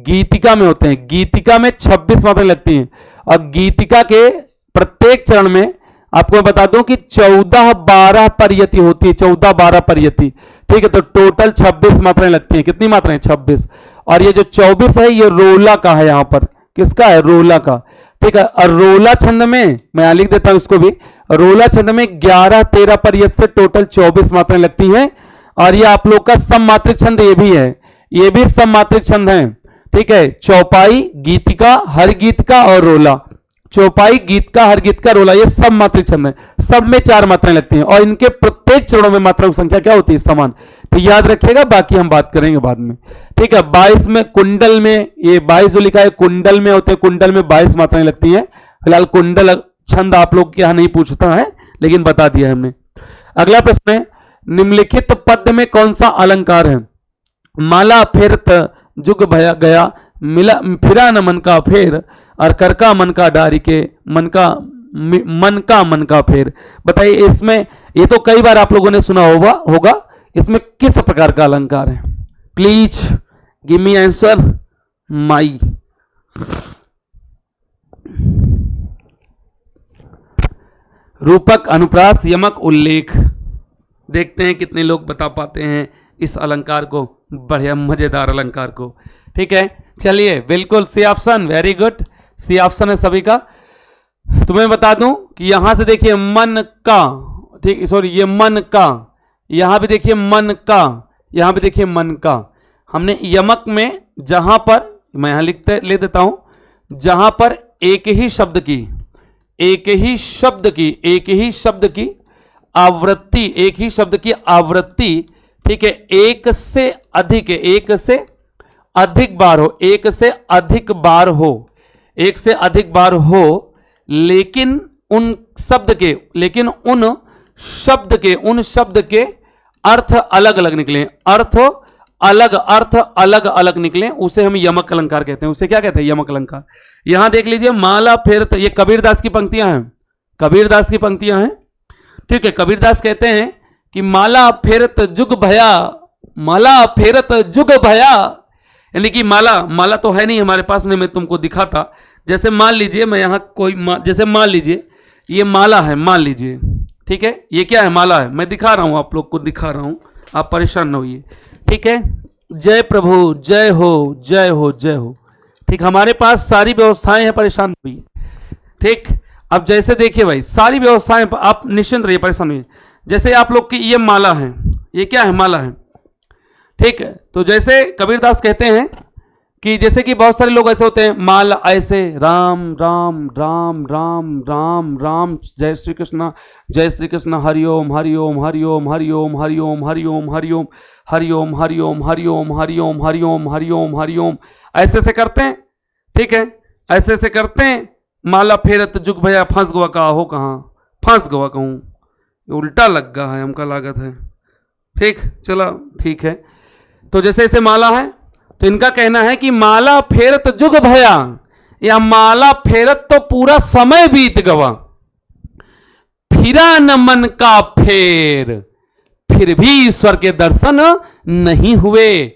गीतिका में होते हैं। गीतिका में 26 मात्राएं लगती हैं, और गीतिका के प्रत्येक चरण में आपको मैं बता दूं कि 14-12 पर यति होती है, 14-12 पर यति, ठीक है। तो टोटल 26 मात्राएं लगती हैं। कितनी मात्राएं? 26। और ये जो 24 है ये रोला का है। यहां पर किसका है? रोला का, ठीक है। और रोला छंद में मैं यहां लिख देता हूं इसको भी, रोला छंद में 11-13 पर यति से टोटल 24 मात्राएं लगती हैं। और ये आप लोग का सममात्रिक छंद ये भी है, ये भी सममात्रिक छंद है, ठीक है। चौपाई, गीतिका, हर गीतिका और रोला। चौपाई, गीतिका, हर गीतिका, रोला, ये सब मात्रिक छंद है। सब में 4 मात्राएं लगती हैं, और इनके प्रत्येक चरणों में मात्राओं की संख्या क्या होती है? समान। तो याद रखिएगा, बाकी हम बात करेंगे बाद में, ठीक है। 22 में कुंडल में, ये 22 जो लिखा है कुंडल में होते हैं, कुंडल में 22 मात्राएं लगती हैं। फिलहाल कुंडल छंद आप लोग के यहां नहीं पूछता है, लेकिन बता दिया हमने। अगला प्रश्न है, निम्नलिखित पद में कौन सा अलंकार है? माला फेरत जुग भया गया, मिला फिरा न मन का फेर, और कर का मन का डारी के, मन का फेर। बताइए इसमें, ये तो कई बार आप लोगों ने सुना होगा, इसमें किस प्रकार का अलंकार है? Please give me answer my. रूपक, अनुप्रास, यमक, उल्लेख। देखते हैं कितने लोग बता पाते हैं इस अलंकार को, बढ़िया मजेदार अलंकार को, ठीक है। चलिए, बिल्कुल C option, very good, C option है सभी का। तुम्हें बता दूं कि यहां से देखिए मन का, ठीक, सॉरी, ये मन का, यहां भी देखिए मन का, यहां भी देखिए मन का। हमने यमक में जहां पर, मैं यहां ले देता हूं, जहां पर एक ही शब्द की आवृत्ति, एक ही शब्द की आवृत्ति, ठीक है, एक से अधिक बार हो, एक से अधिक बार हो, लेकिन उन शब्द के अर्थ अलग अलग निकले, अर्थ अलग निकले, उसे हम यमक अलंकार कहते हैं। उसे क्या कहते हैं? यमक अलंकार। यहां देख लीजिए, माला फेरत, ये कबीरदास की पंक्तियां हैं, ठीक है। कबीरदास कहते हैं कि माला फेरत जुग भया, यानी कि माला तो है नहीं हमारे पास, नहीं मैं तुमको दिखाता। जैसे मान लीजिए, मैं यहां जैसे मान लीजिए ये माला है, मान लीजिए, ठीक है, ये क्या है? माला है। मैं दिखा रहा हूं, आप लोग को दिखा रहा हूं, आप परेशान न होइए, ठीक है। जय प्रभु, जय हो, जय हो, जय हो, ठीक। हमारे पास सारी व्यवस्थाएं हैं, परेशान न होइए, ठीक। अब जैसे देखिए भाई, सारी व्यवस्थाएं, आप निश्चिंत रहिए, परेशान नहीं। जैसे आप लोग की ये माला है, ये क्या है? माला है, ठीक है। तो जैसे कबीरदास कहते हैं कि जैसे कि बहुत सारे लोग ऐसे होते हैं, माला ऐसे, राम राम राम राम राम राम, जय श्री कृष्ण हरिओम हरिओम हरिओम हरिओम हरिओम हरिओम हरिओम हरिओम हरिओम हरिओम हरिओम हरिओम हरिओम हरिओम, ऐसे से करते हैं, ठीक है, ऐसे से करते हैं। माला फेरत जुग भया, फंस गवा का हो, कहाँ फंस गवा कहूँ, उल्टा लग गया है हमका लागत है, ठीक, चला ठीक है। तो जैसे ऐसे माला है, तो इनका कहना है कि माला फेरत जुग भया, या माला फेरत तो पूरा समय बीत गवा, फिरा न मन का फेर, फिर भी ईश्वर के दर्शन नहीं हुए,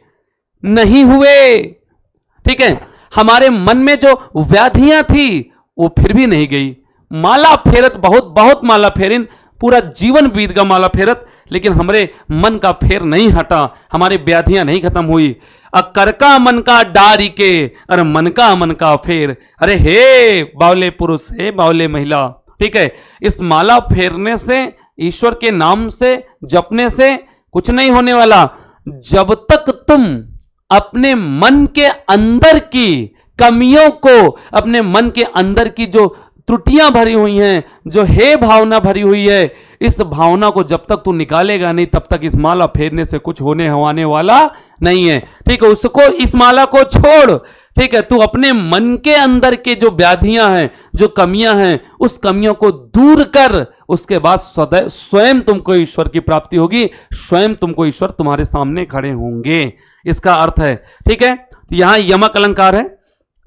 ठीक है। हमारे मन में जो व्याधियां थी वो फिर भी नहीं गई। माला फेरत, बहुत माला फेरिन, पूरा जीवन बीत गया माला फेरत, लेकिन हमारे मन का फेर नहीं हटा, हमारी व्याधियां नहीं खत्म हुई। कर का मन का डारी के, अरे मन का फेर, अरे हे बावले पुरुष, हे बावले महिला, ठीक है, इस माला फेरने से, ईश्वर के नाम से जपने से कुछ नहीं होने वाला। जब तक तुम अपने मन के अंदर की कमियों को, अपने मन के अंदर की जो त्रुटियां भरी हुई हैं, जो हे भावना भरी हुई है, इस भावना को जब तक तू निकालेगा नहीं, तब तक इस माला फेरने से कुछ होने हवाने वाला नहीं है। ठीक है, उसको, इस माला को छोड़। ठीक है, तू अपने मन के अंदर के जो व्याधियां हैं, जो कमियां हैं, उस कमियों को दूर कर। उसके बाद सदैव स्वयं तुमको ईश्वर की प्राप्ति होगी, स्वयं तुमको ईश्वर तुम्हारे सामने खड़े होंगे। इसका अर्थ है। ठीक है, तो यहां यमक अलंकार है।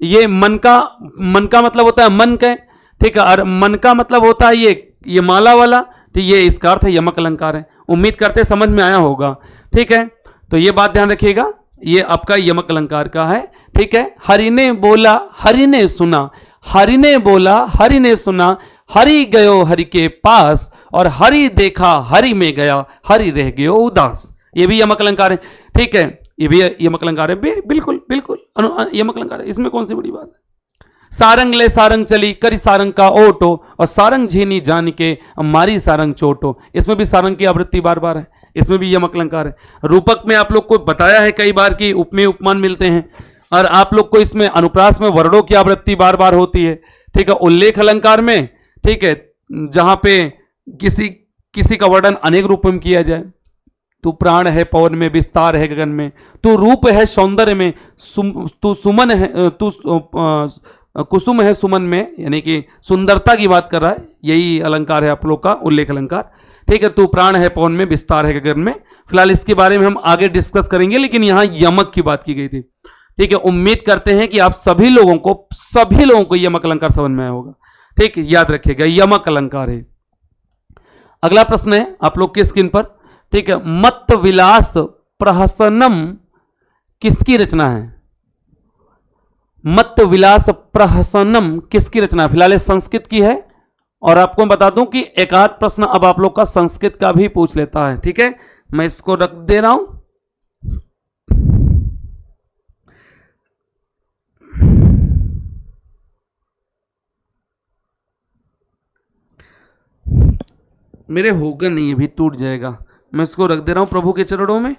ये मन का मतलब होता है मन के, ठीक है, और मन का मतलब होता है ये माला वाला, तो ये इसका अर्थ है यमक अलंकार है। उम्मीद करते समझ में आया होगा। ठीक है, तो ये बात ध्यान रखिएगा, ये आपका यमक अलंकार का है। ठीक है, हरि ने बोला हरि ने सुना, हरि ने बोला हरि ने सुना, हरि गयो हरि के पास, और हरि देखा हरि में गया, हरि रह गयो उदास। ये भी यमक अलंकार है। ठीक है, ये भी यमक अलंकार है। बिल्कुल बिल्कुल यमक अलंकार है, इसमें कौन सी बड़ी बात है। सारंग ले सारंग चली, करी सारंग का ओटो, और सारंग झीनी जान के मारी सारंग चोटो। इसमें भी सारंग की आवृत्ति बार बार है, इसमें भी यमक अलंकार है। रूपक में आप लोग को बताया है कई बार कि उपमेय उपमान मिलते हैं, और आप लोग को इसमें अनुप्रास में वर्णों की आवृत्ति बार बार होती है। ठीक है, उल्लेख अलंकार में, ठीक है, जहां पे किसी का वर्णन अनेक रूपों में किया जाए। तू प्राण है पवन में, विस्तार है गगन में, तू रूप है सौंदर्य में, तू सुमन है, तू कुसुम है सुमन में, यानी कि सुंदरता की बात कर रहा है। यही अलंकार है आप लोग का उल्लेख अलंकार। ठीक है, तू प्राण है पवन में, विस्तार है गगन में। फिलहाल इसके बारे में हम आगे डिस्कस करेंगे, लेकिन यहां यमक की बात की गई थी। ठीक है, उम्मीद करते हैं कि आप सभी लोगों को यमक अलंकार समझ में आया होगा। ठीक, याद रखिएगा यमक अलंकार है। अगला प्रश्न है आप लोग की स्क्रीन पर। ठीक है, मत विलास प्रहसनम किसकी रचना है। मत विलास प्रहसनम किसकी रचना है। फिलहाल संस्कृत की है, और आपको बता दूं कि एक आध प्रश्न अब आप लोग का संस्कृत का भी पूछ लेता है। ठीक है, मैं इसको रख दे रहा हूं। मेरे होगा नहीं, अभी टूट जाएगा। मैं इसको रख दे रहा हूं प्रभु के चरणों में।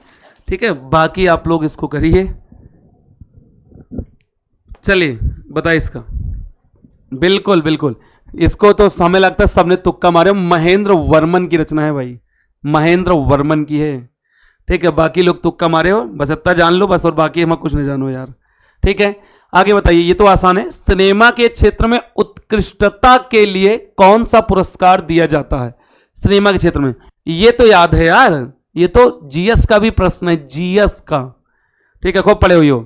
ठीक है, बाकी आप लोग इसको करिए। चलिए बताइए इसका। बिल्कुल बिल्कुल, इसको तो समय लगता है, सबने तुक्का मारे। महेंद्र वर्मन की रचना है भाई, महेंद्र वर्मन की है। ठीक है, बाकी लोग तुक्का मारे हो, बस इतना जान लो बस, और बाकी हम कुछ नहीं जानो यार। ठीक है, आगे बताइए। ये तो आसान है। सिनेमा के क्षेत्र में उत्कृष्टता के लिए कौन सा पुरस्कार दिया जाता है। सिनेमा के क्षेत्र में, ये तो याद है यार, ये तो जीएस का भी प्रश्न है, जीएस का। ठीक है, खूब पढ़े हुए हो।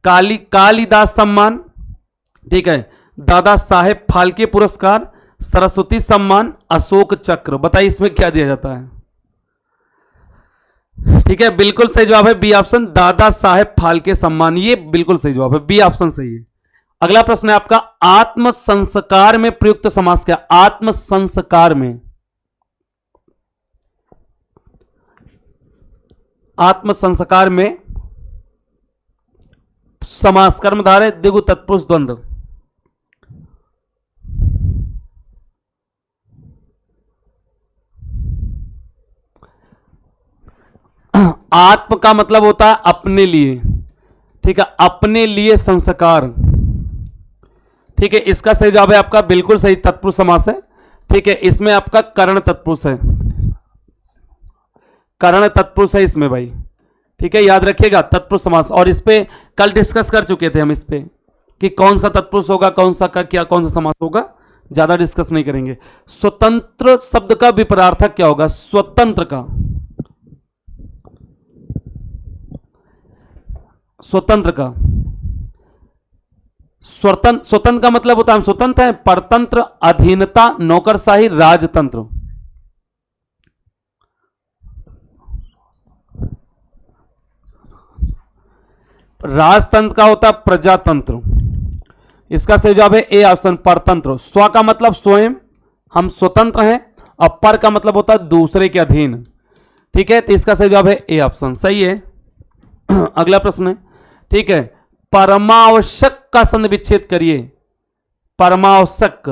कालिदास सम्मान, ठीक है, दादा साहेब फाल्के पुरस्कार, सरस्वती सम्मान, अशोक चक्र। बताइए इसमें क्या दिया जाता है। ठीक है, बिल्कुल सही जवाब है बी ऑप्शन, दादा साहेब फाल्के सम्मान। ये बिल्कुल सही जवाब है, बी ऑप्शन सही है। अगला प्रश्न है आपका, आत्म संस्कार में प्रयुक्त समास क्या। आत्म संस्कार में, आत्म संस्कार में समास कर्मधारय है, द्विगु तत्पुरुष द्वंद्व। आत्म का मतलब होता है अपने लिए। ठीक है, अपने लिए संस्कार। ठीक है, इसका सही जवाब है आपका बिल्कुल सही, तत्पुरुष समास है। ठीक है, इसमें आपका करण तत्पुरुष है, करण तत्पुरुष है इसमें भाई। ठीक है, याद रखिएगा तत्पुरुष समास। और इस पे कल डिस्कस कर चुके थे हम, इस पे कि कौन सा तत्पुरुष होगा, कौन सा का क्या, कौन सा समास होगा, ज्यादा डिस्कस नहीं करेंगे। स्वतंत्र शब्द का विपरार्थक क्या होगा। स्वतंत्र का, स्वतंत्र का, स्वतंत्र का मतलब होता है हम स्वतंत्र हैं, परतंत्र, अधीनता, नौकरशाही, राजतंत्र। राजतंत्र का होता है प्रजातंत्र। इसका सही जवाब है ए ऑप्शन, परतंत्र। स्व का मतलब स्वयं, हम स्वतंत्र हैं, अब पर का मतलब होता है दूसरे के अधीन। ठीक है, तो इसका सही जवाब है ए ऑप्शन, सही है। अगला प्रश्न है, ठीक है, परमावश्यक का संधि विच्छेद करिए। परमावश्यक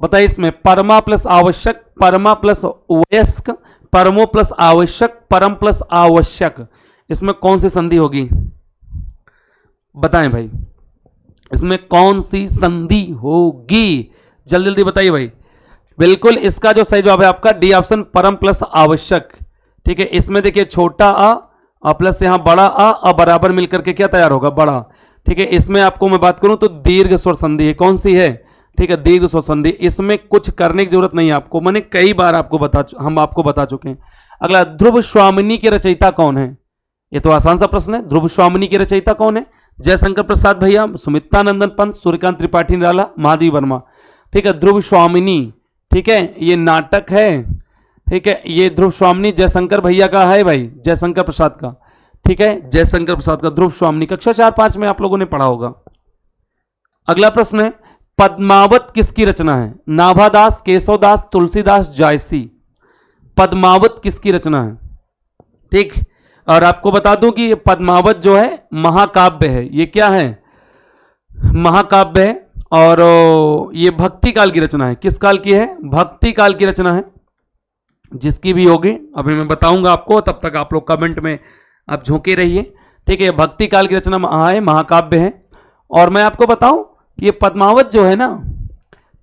बताइए, इसमें परमा प्लस आवश्यक, परमा प्लस वयस्क, परमो प्लस आवश्यक, परम प्लस आवश्यक, इसमें कौन सी संधि होगी? बताएं भाई, इसमें कौन सी संधि होगी? जल्दी जल्दी बताइए भाई। बिल्कुल, इसका जो सही जवाब है आपका डी ऑप्शन, परम प्लस आवश्यक। ठीक है, इसमें देखिए छोटा आ प्लस यहां बड़ा आ बराबर मिलकर के क्या तैयार होगा? बड़ा। ठीक है, इसमें आपको मैं बात करूं तो दीर्घ स्वर संधि है। कौन सी है? ठीक है, दीर्घ स्वर संधि। इसमें कुछ करने की जरूरत नहीं है आपको, मैंने कई बार हम आपको बता चुके हैं। अगला, ध्रुव स्वामिनी के रचयिता कौन है? ये तो आसान सा प्रश्न है। ध्रुव स्वामिनी के रचयिता कौन है? जयशंकर प्रसाद भैया, सुमित्रा नंदन पंत, सूर्यकांत त्रिपाठी निराला, महादेवी वर्मा। ठीक है, ध्रुव स्वामिनी, ठीक है, ये नाटक है। ठीक है, ये ध्रुव स्वामिनी जयशंकर भैया का है भाई, जयशंकर प्रसाद का। ठीक है, जयशंकर प्रसाद का ध्रुव स्वामिनी, कक्षा 4-5 में आप लोगों ने पढ़ा होगा। अगला प्रश्न है, पद्मावत किसकी रचना है? नाभादास, केशवदास, तुलसीदास, जायसी। पद्मावत किसकी रचना है? ठीक, और आपको बता दूं कि पद्मावत जो है महाकाव्य है। ये क्या है? महाकाव्य है, और ये भक्ति काल की रचना है। किस काल की है? भक्ति काल की रचना है। जिसकी भी होगी अभी मैं बताऊंगा आपको, तब तक आप लोग कमेंट में आप झोंके रहिए। ठीक है, भक्ति काल की रचना है, महाकाव्य है। और मैं आपको बताऊं कि ये पद्मावत जो है ना,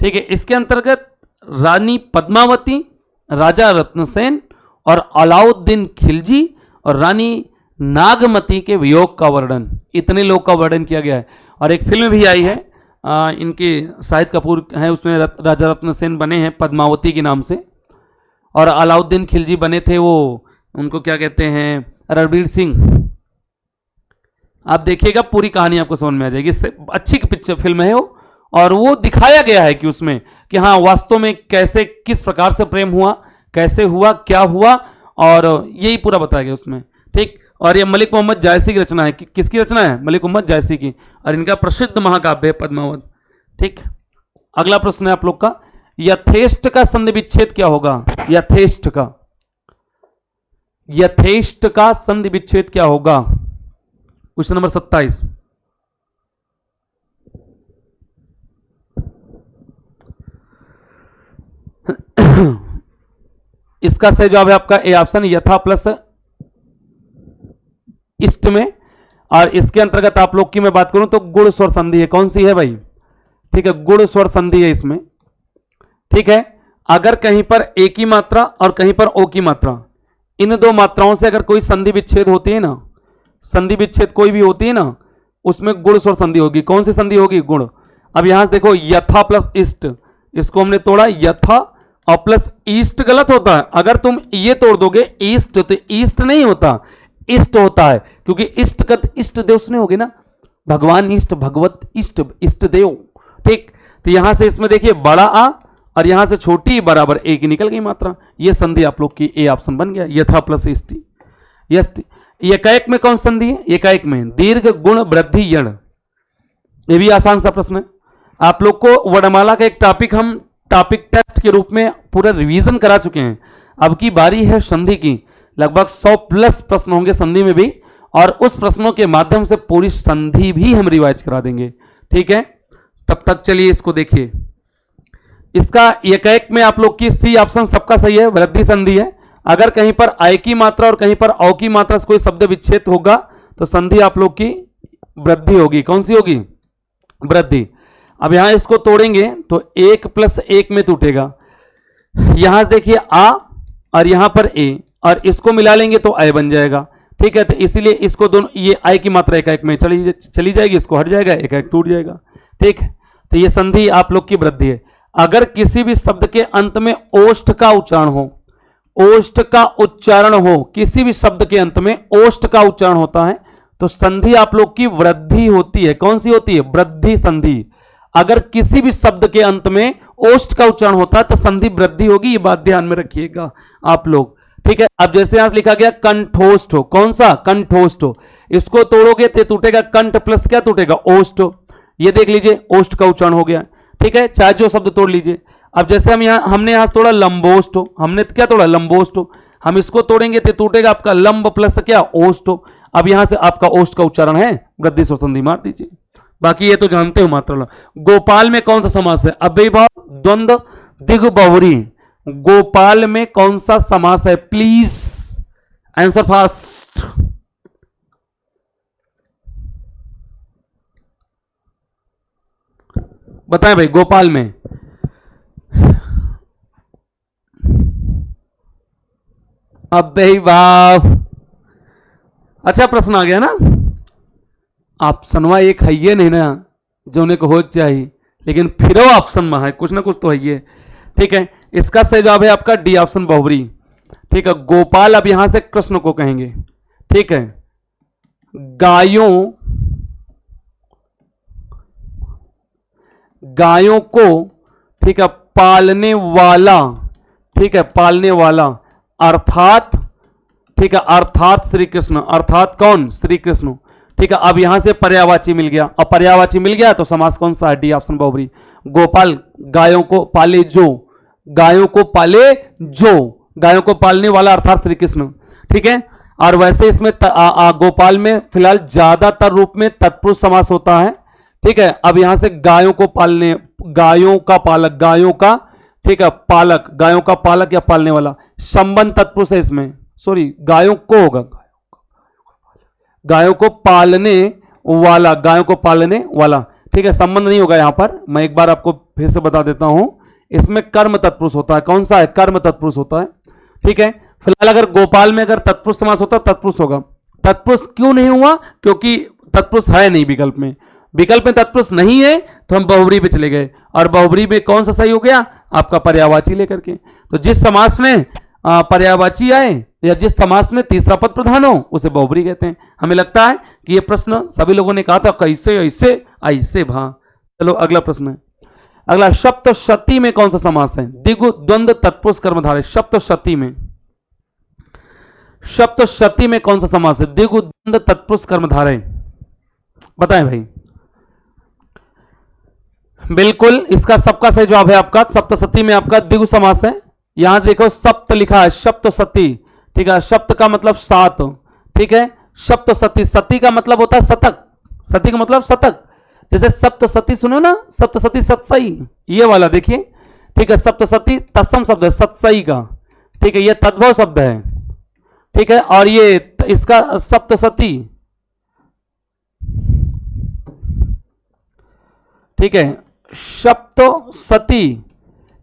ठीक है, इसके अंतर्गत रानी पद्मावती, राजा रत्नसेन और अलाउद्दीन खिलजी और रानी नागमती के वियोग का वर्णन, इतने लोग का वर्णन किया गया है। और एक फिल्म भी आई है, इनके शाहिद कपूर है, उसमें राजा रत्नसेन बने हैं पद्मावती के नाम से, और अलाउद्दीन खिलजी बने थे वो, उनको क्या कहते हैं, रणवीर सिंह। आप देखिएगा, पूरी कहानी आपको समझ में आ जाएगी। इससे अच्छी पिक्चर फिल्म है वो, और वो दिखाया गया है कि उसमें कि हाँ वास्तव में कैसे, किस प्रकार से प्रेम हुआ, कैसे हुआ, क्या हुआ, और यही पूरा बताया गया उसमें। ठीक, और ये मलिक मोहम्मद जायसी की रचना है। किसकी रचना है? मलिक मोहम्मद जायसी की, और इनका प्रसिद्ध महाकाव्य है पद्मावत। ठीक, अगला प्रश्न है आप लोग का, यथेष्ट का संधि विच्छेद क्या होगा? यथेष्ट का, यथेष्ट का संधि विच्छेद क्या होगा? Question number 27। इसका सही जवाब है आपका ए ऑप्शन, यथा प्लस इष्ट में। और इसके अंतर्गत आप लोग की मैं बात करूं तो गुण स्वर संधि है। कौन सी है भाई? ठीक है, गुण स्वर संधि है इसमें। ठीक है, अगर कहीं पर ए की मात्रा और कहीं पर ओ की मात्रा, इन दो मात्राओं से अगर कोई संधि विच्छेद होती है ना, संधि विच्छेद कोई भी होती है ना, उसमें गुण स्वर संधि होगी। कौन सी संधि होगी? गुण। अब यहां से देखो, यथा प्लस इष्ट, इसको हमने तोड़ा, यथा और प्लस ईस्ट गलत होता है। अगर तुम ये तोड़ दोगे ईस्ट, तो ईस्ट नहीं होता, इष्ट होता है, क्योंकि इष्ट का इष्ट देव सुने होगे ना, भगवान इष्ट, भगवत इष्ट, इष्ट देव। ठीक, तो यहां से इसमें देखिए बड़ा आ और यहां से छोटी बराबर ए की निकल गई मात्रा। ये संधि आप लोग की ए ऑप्शन बन गया, यथा प्लस इष्ट। यस, एकाएक में कौन संधि है? एकाएक में दीर्घ गुण वृद्धि यण। ये भी आसान सा प्रश्न है। आप लोग को वर्णमाला का एक टॉपिक हम टॉपिक टेस्ट के रूप में पूरा रिवीजन करा चुके हैं। अब की बारी है संधि की। लगभग 100+ प्रश्न होंगे संधि में भी, और उस प्रश्नों के माध्यम से पूरी संधि भी हम रिवाइज करा देंगे। ठीक है, तब तक चलिए इसको देखिए। इसका एकाएक में आप लोग की सी ऑप्शन सबका सही है, वृद्धि संधि है। अगर कहीं पर आय की मात्रा और कहीं पर औ की मात्रा से कोई शब्द विच्छेद होगा तो संधि आप लोग की वृद्धि होगी। कौन सी होगी? वृद्धि। अब यहां इसको तोड़ेंगे तो 1 + 1 में टूटेगा। यहां से देखिए आ और यहां पर ए, और इसको मिला लेंगे तो आय बन जाएगा। ठीक है, तो इसीलिए इसको दोनों, ये आय की मात्रा एकाएक में चली जाएगी, इसको हट जाएगा, एकाएक टूट जाएगा। ठीक, तो ये संधि आप लोग की वृद्धि है। अगर किसी भी शब्द के अंत में ओष्ठ का उच्चारण हो, ओष्ठ का उच्चारण हो, किसी भी शब्द के अंत में ओष्ठ का उच्चारण होता है तो संधि आप लोग की वृद्धि होती है। कौन सी होती है? वृद्धि संधि। अगर किसी भी शब्द के अंत में ओष्ठ का उच्चारण होता है तो संधि वृद्धि होगी। ये बात ध्यान में रखिएगा आप लोग। ठीक है, अब जैसे यहां लिखा गया कंठोष्ठ हो, कौन सा? कंठोष्ठ हो। इसको तोड़ोगे तो टूटेगा कंठ प्लस क्या टूटेगा? ओष्ठ। ये देख लीजिए, ओष्ठ का उच्चारण हो गया। ठीक है, चाहे जो शब्द तोड़ लीजिए। अब जैसे हमने यहाँ तोड़ा लंबोष्ट, हमने क्या तोड़ा लंबोष्ट, हम इसको तोड़ेंगे तो टूटेगा आपका लंब प्लस क्या ओष्ठ। अब यहां से आपका ओष्ठ का उच्चारण है वृद्धि स्वर संधि मार दीजिए, बाकी ये तो जानते हो मात्रा। गोपाल में कौन सा समास है? अव्ययीभाव द्वंद्व दिग बहुरी। गोपाल में कौन सा समास है? Please answer fast. बताएं भाई, गोपाल में अव्ययीभाव। अच्छा प्रश्न आ गया ना, ऑप्शन एक है ये नहीं ना जो उन्हें को हो चाहिए, लेकिन फिर ऑप्शन में है कुछ ना कुछ तो है ये। ठीक है, इसका सही जवाब है आपका डी ऑप्शन बहुरी। ठीक है, गोपाल अब यहां से कृष्ण को कहेंगे। ठीक है, गायों को ठीक है पालने वाला, ठीक है पालने वाला अर्थात, ठीक है अर्थात श्री कृष्ण। अर्थात कौन? श्री कृष्ण। ठीक है, अब यहां से पर्यायवाची मिल गया। अब पर्यायवाची मिल गया तो समास कौन सा है? D option बहुब्री। गोपाल गायों को पाले जो, गायों को पाले जो, गायों को पालने वाला अर्थात श्री कृष्ण। ठीक है, और वैसे इसमें गोपाल में फिलहाल ज्यादातर रूप में तत्पुरुष समास होता है। ठीक है, अब यहां से गायों को पालने, गायों का पालक, गायों का ठीक है पालक, गायों का पालक या पालने वाला, संबंध तत्पुरुष है इसमें, सॉरी गायों को होगा, गायों को पालने वाला, गायों को पालने वाला। ठीक है, संबंध नहीं होगा यहां पर। मैं एक बार आपको फिर से बता देता हूं, इसमें कर्म तत्पुरुष होता है। कौन सा है? कर्म तत्पुरुष होता है। ठीक है, फिलहाल अगर गोपाल में अगर तत्पुरुष समास होता तत्पुरुष होगा। तत्पुरुष क्यों नहीं हुआ? क्योंकि तत्पुरुष है नहीं विकल्प में। विकल्प में तत्पुरुष नहीं है तो हम बहुब्री पे चले गए, और बहुब्री में कौन सा सही हो गया? आपका पर्यायवाची लेकर के। तो जिस समास में पर्यायवाची आए या जिस समास में तीसरा पद प्रधान हो उसे बहुब्री कहते हैं। हमें लगता है कि ये प्रश्न सभी लोगों ने कहा था कैसे ऐसे ऐसे भा। चलो अगला प्रश्न है। अगला, सप्तशती में कौन सा समास है? दिगु द्वंद्व तत्पुरुष कर्मधारय। सप्तशती में, सप्तशती में कौन सा समास है? दिगु द्वंद्व तत्पुरुष कर्मधारय। बताएं भाई। बिल्कुल, इसका सबका सही जवाब है आपका सप्तशती में आपका द्विगु समास है। यहां देखो सप्त लिखा है, सप्तशती। ठीक है, सप्त का मतलब सात। ठीक है, सप्तशती, सती का मतलब होता है शतक, सती का मतलब शतक। जैसे सप्तशती सुनो ना, सप्तशती सतसई, ये वाला देखिए। ठीक है, सप्तशती तत्सम शब्द है सतसई का। ठीक है, ये तद्भव शब्द है। ठीक है, और ये इसका सप्तशती, ठीक है सप्तशती,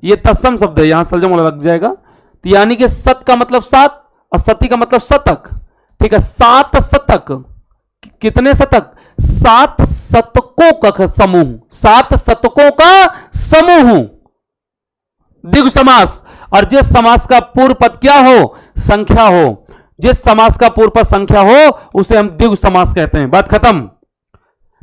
ये तत्सम शब्द है, यहां सलजम वाला लग जाएगा। तो यानी कि सत का मतलब सात और सती का मतलब शतक। ठीक है, सात शतक, कितने शतक? सात शतकों का समूह, सात शतकों का समूह द्विगु समास। और जिस समास का पूर्व पद क्या हो? संख्या हो। जिस समास का पूर्व पद संख्या हो उसे हम द्विगु समास कहते हैं। बात खत्म।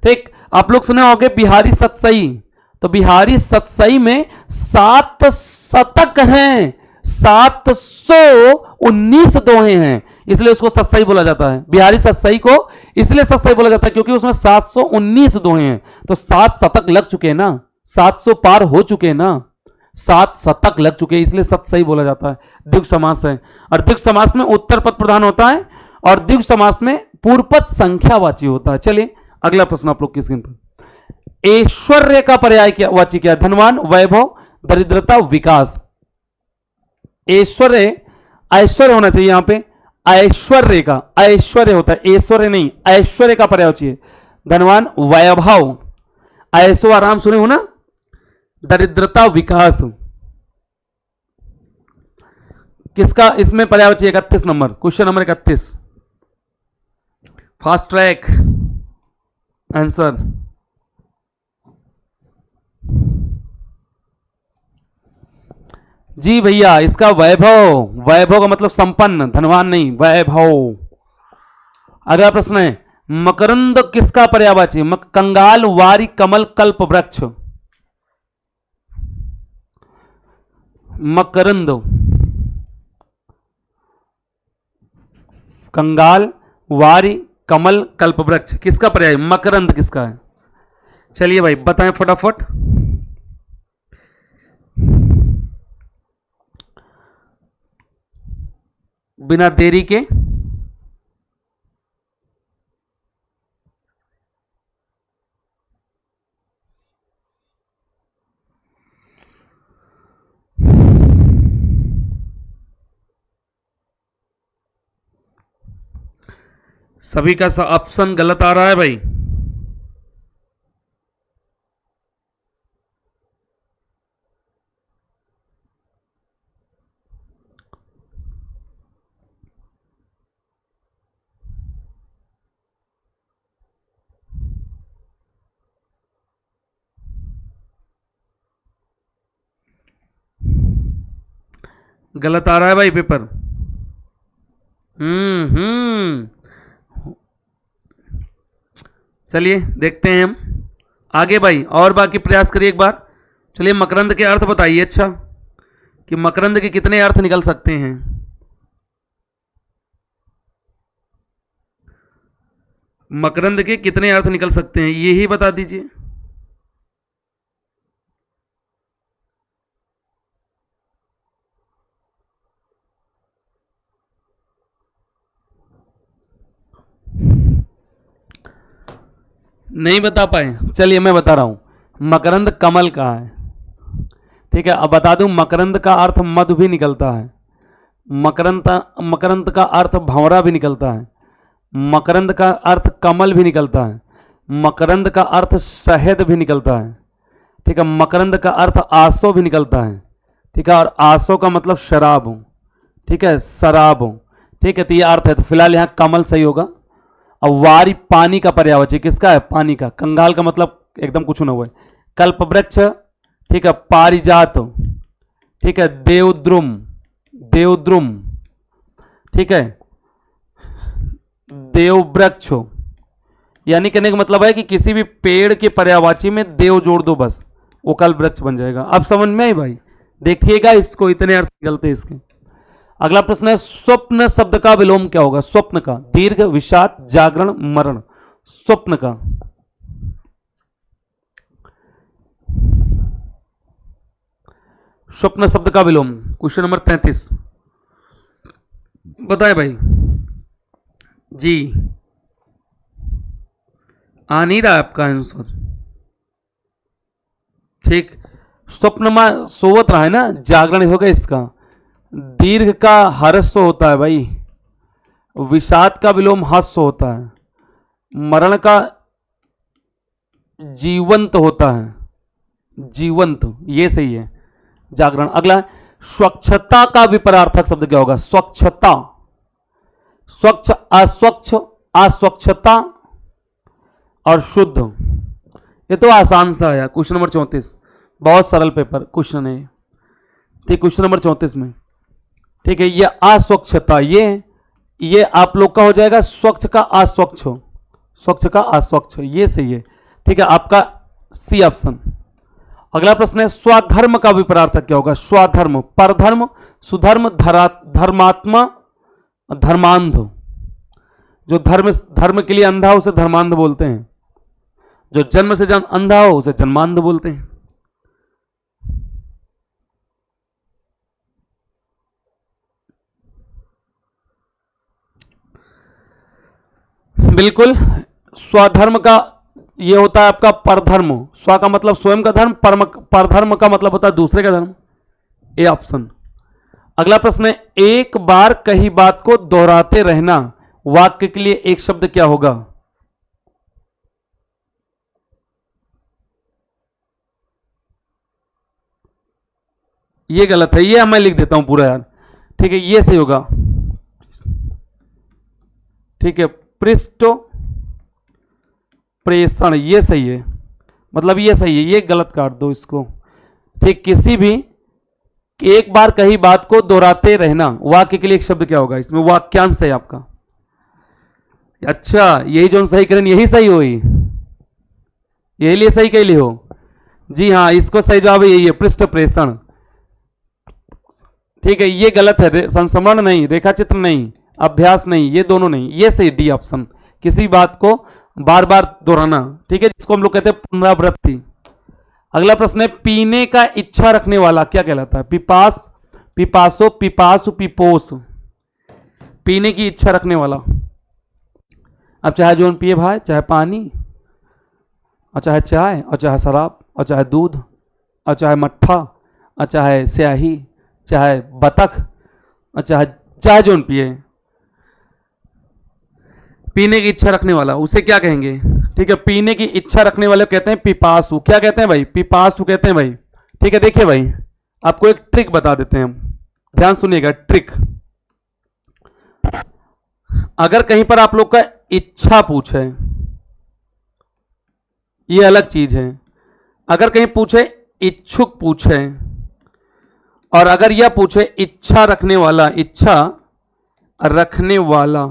ठीक, आप लोग सुने होंगे बिहारी सतसई, तो बिहारी सतसई में सात शतक हैं, 719 दोहे हैं, इसलिए उसको सतसई बोला जाता है। बिहारी सतसई को इसलिए सतसई बोला जाता है क्योंकि उसमें 719 दोहे हैं। तो 7 शतक लग चुके हैं ना, 700 पार हो चुके हैं ना, 7 शतक लग चुके हैं, इसलिए सतसई बोला जाता है। द्विगु समास है, और द्विगु समास में उत्तर पद प्रधान होता है और द्विगु समास में पूर्व पद संख्यावाची होता है। चलिए अगला प्रश्न आप लोग की स्क्रीन पर। ऐश्वर्य का पर्याय क्या वाची क्या? धनवान, वैभव, दरिद्रता, विकास। ऐश्वर्य, ऐश्वर्य होना चाहिए यहां पे। ऐश्वर्य का, ऐश्वर्य होता है, ऐश्वर्य नहीं, ऐश्वर्य का पर्याय चाहिए धनवान, वैभव, ऐशो आराम सुने हो ना, दरिद्रता, विकास। किसका इसमें पर्याय चाहिए? 31 number, question number 31, fast track answer. जी भैया, इसका वैभव, वैभव का मतलब संपन्न, धनवान नहीं, वैभव। अगला प्रश्न है, मकरंद किसका पर्यायवाची? कंगाल, वारी, कमल, कल्प वृक्ष। मकरंद, कंगाल, वारी, कमल, कल्प वृक्ष, किसका पर्याय? मकरंद किसका है? चलिए भाई बताएं फटाफट। बिना देरी के सभी का ऑप्शन गलत आ रहा है भाई। गलत आ रहा है भाई पेपर। चलिए देखते हैं हम आगे भाई, और बाकी प्रयास करिए एक बार। चलिए मकरंद के अर्थ बताइए, अच्छा कि मकरंद के कितने अर्थ निकल सकते हैं। मकरंद के कितने अर्थ निकल सकते हैं ये ही बता दीजिए। नहीं बता पाए, चलिए मैं बता रहा हूं। मकरंद कमल का है, ठीक है। अब बता दूं, मकरंद का अर्थ मधु भी निकलता है, मकरंद का अर्थ भंवरा भी निकलता है, मकरंद का अर्थ कमल भी निकलता है, मकरंद का अर्थ शहद भी निकलता है, ठीक है। मकरंद का अर्थ आसो भी निकलता है, ठीक है। और आसो का मतलब शराब हो, ठीक है, शराब हो, ठीक है। तो ये अर्थ है, तो फिलहाल यहाँ कमल सही होगा। अब वारी पानी का पर्यायवाची किसका है, पानी का। कंगाल का मतलब एकदम कुछ ना हुआ है। कल्प वृक्ष, ठीक है। पारिजात, ठीक है। देवद्रुम, देवद्रुम, ठीक है। देववृक्ष, यानी कहने का मतलब है कि किसी भी पेड़ के पर्यायवाची में देव जोड़ दो, बस वो कल्प वृक्ष बन जाएगा। अब समझ में आई भाई, देखिएगा इसको, इतने अर्थ निकलते हैं इसके। अगला प्रश्न है, स्वप्न शब्द का विलोम क्या होगा। स्वप्न का दीर्घ, विषाद, जागरण, मरण। स्वप्न का स्वप्न शब्द का विलोम, क्वेश्चन नंबर 33 बताए भाई जी। आ नहीं रहा आपका आंसर, ठीक। स्वप्न में सोवत रहा है ना, जागरण होगा इसका। दीर्घ का हर्ष होता है भाई, विषाद का विलोम हास्य होता है, मरण का जीवंत होता है, जीवंत, ये सही है, जागरण। अगला स्वच्छता का विपरार्थक शब्द क्या होगा। स्वच्छता, स्वच्छ, अस्वच्छ, अस्वच्छता और शुद्ध। ये तो आसान सा है, क्वेश्चन नंबर 34, बहुत सरल पेपर क्वेश्चन है, ठीक। क्वेश्चन नंबर 34 में, ठीक है। ये अस्वच्छता, ये आप लोग का हो जाएगा स्वच्छ का अस्वच्छ, स्वच्छ का अस्वच्छ, ये सही है, ठीक है। आपका सी ऑप्शन। अगला प्रश्न है, स्वधर्म का विपरार्थक क्या होगा। स्वधर्म, परधर्म, सुधर्म, धर्मात्मा, धर्मांध। जो धर्म के लिए अंधा हो उसे धर्मांध बोलते हैं, जो जन्म से अंधा हो उसे जन्मांध बोलते हैं। बिल्कुल, स्वधर्म का ये होता है आपका परधर्म। स्व का मतलब स्वयं का धर्म, परधर्म का मतलब होता है दूसरे का धर्म, ए ऑप्शन। अगला प्रश्न है, एक बार कही बात को दोहराते रहना वाक्य के लिए एक शब्द क्या होगा। ये गलत है, ये मैं लिख देता हूं पूरा यार, ठीक है। ये सही होगा, ठीक है। पृष्ठ प्रेषण, ये सही है, मतलब ये सही है, ये गलत काट दो इसको, ठीक। किसी भी एक बार कही बात को दोहराते रहना वाक्य के लिए एक शब्द क्या होगा। इसमें वाक्यांश है आपका। अच्छा, यही जो सही करें यही सही हो, यही लिए सही कह लिए हो जी। हाँ, इसको सही जवाब यही है, पृष्ठ प्रेषण, ठीक है। ये गलत है, संस्मरण नहीं, रेखा चित्र नहीं, अभ्यास नहीं, ये दोनों नहीं, ये सही डी ऑप्शन। किसी बात को बार बार दोहराना, ठीक है, जिसको हम लोग कहते हैं पुनरावृत्ति। अगला प्रश्न है, पीने का इच्छा रखने वाला क्या कहलाता है। पिपास, पिपासो, पिपासु, पिपोस। पीने की इच्छा रखने वाला। अब चाहे जोन पिए भाई, चाहे पानी और चाहे चाय और चाहे शराब और चाहे दूध और चाहे मट्ठा और चाहे स्याही, चाहे बतख और चाहे जोन पिए, पीने की इच्छा रखने वाला उसे क्या कहेंगे? ठीक है, पीने की इच्छा रखने वाले कहते हैं पिपासु। क्या कहते हैं भाई? पिपासु कहते हैं भाई। ठीक है, देखिए भाई आपको एक ट्रिक बता देते हैं हम, ध्यान सुनिएगा। ट्रिक, अगर कहीं पर आप लोग का इच्छा पूछे, ये अलग चीज है। अगर कहीं पूछे इच्छुक पूछे, और अगर यह पूछे इच्छा रखने वाला, इच्छा रखने वाला,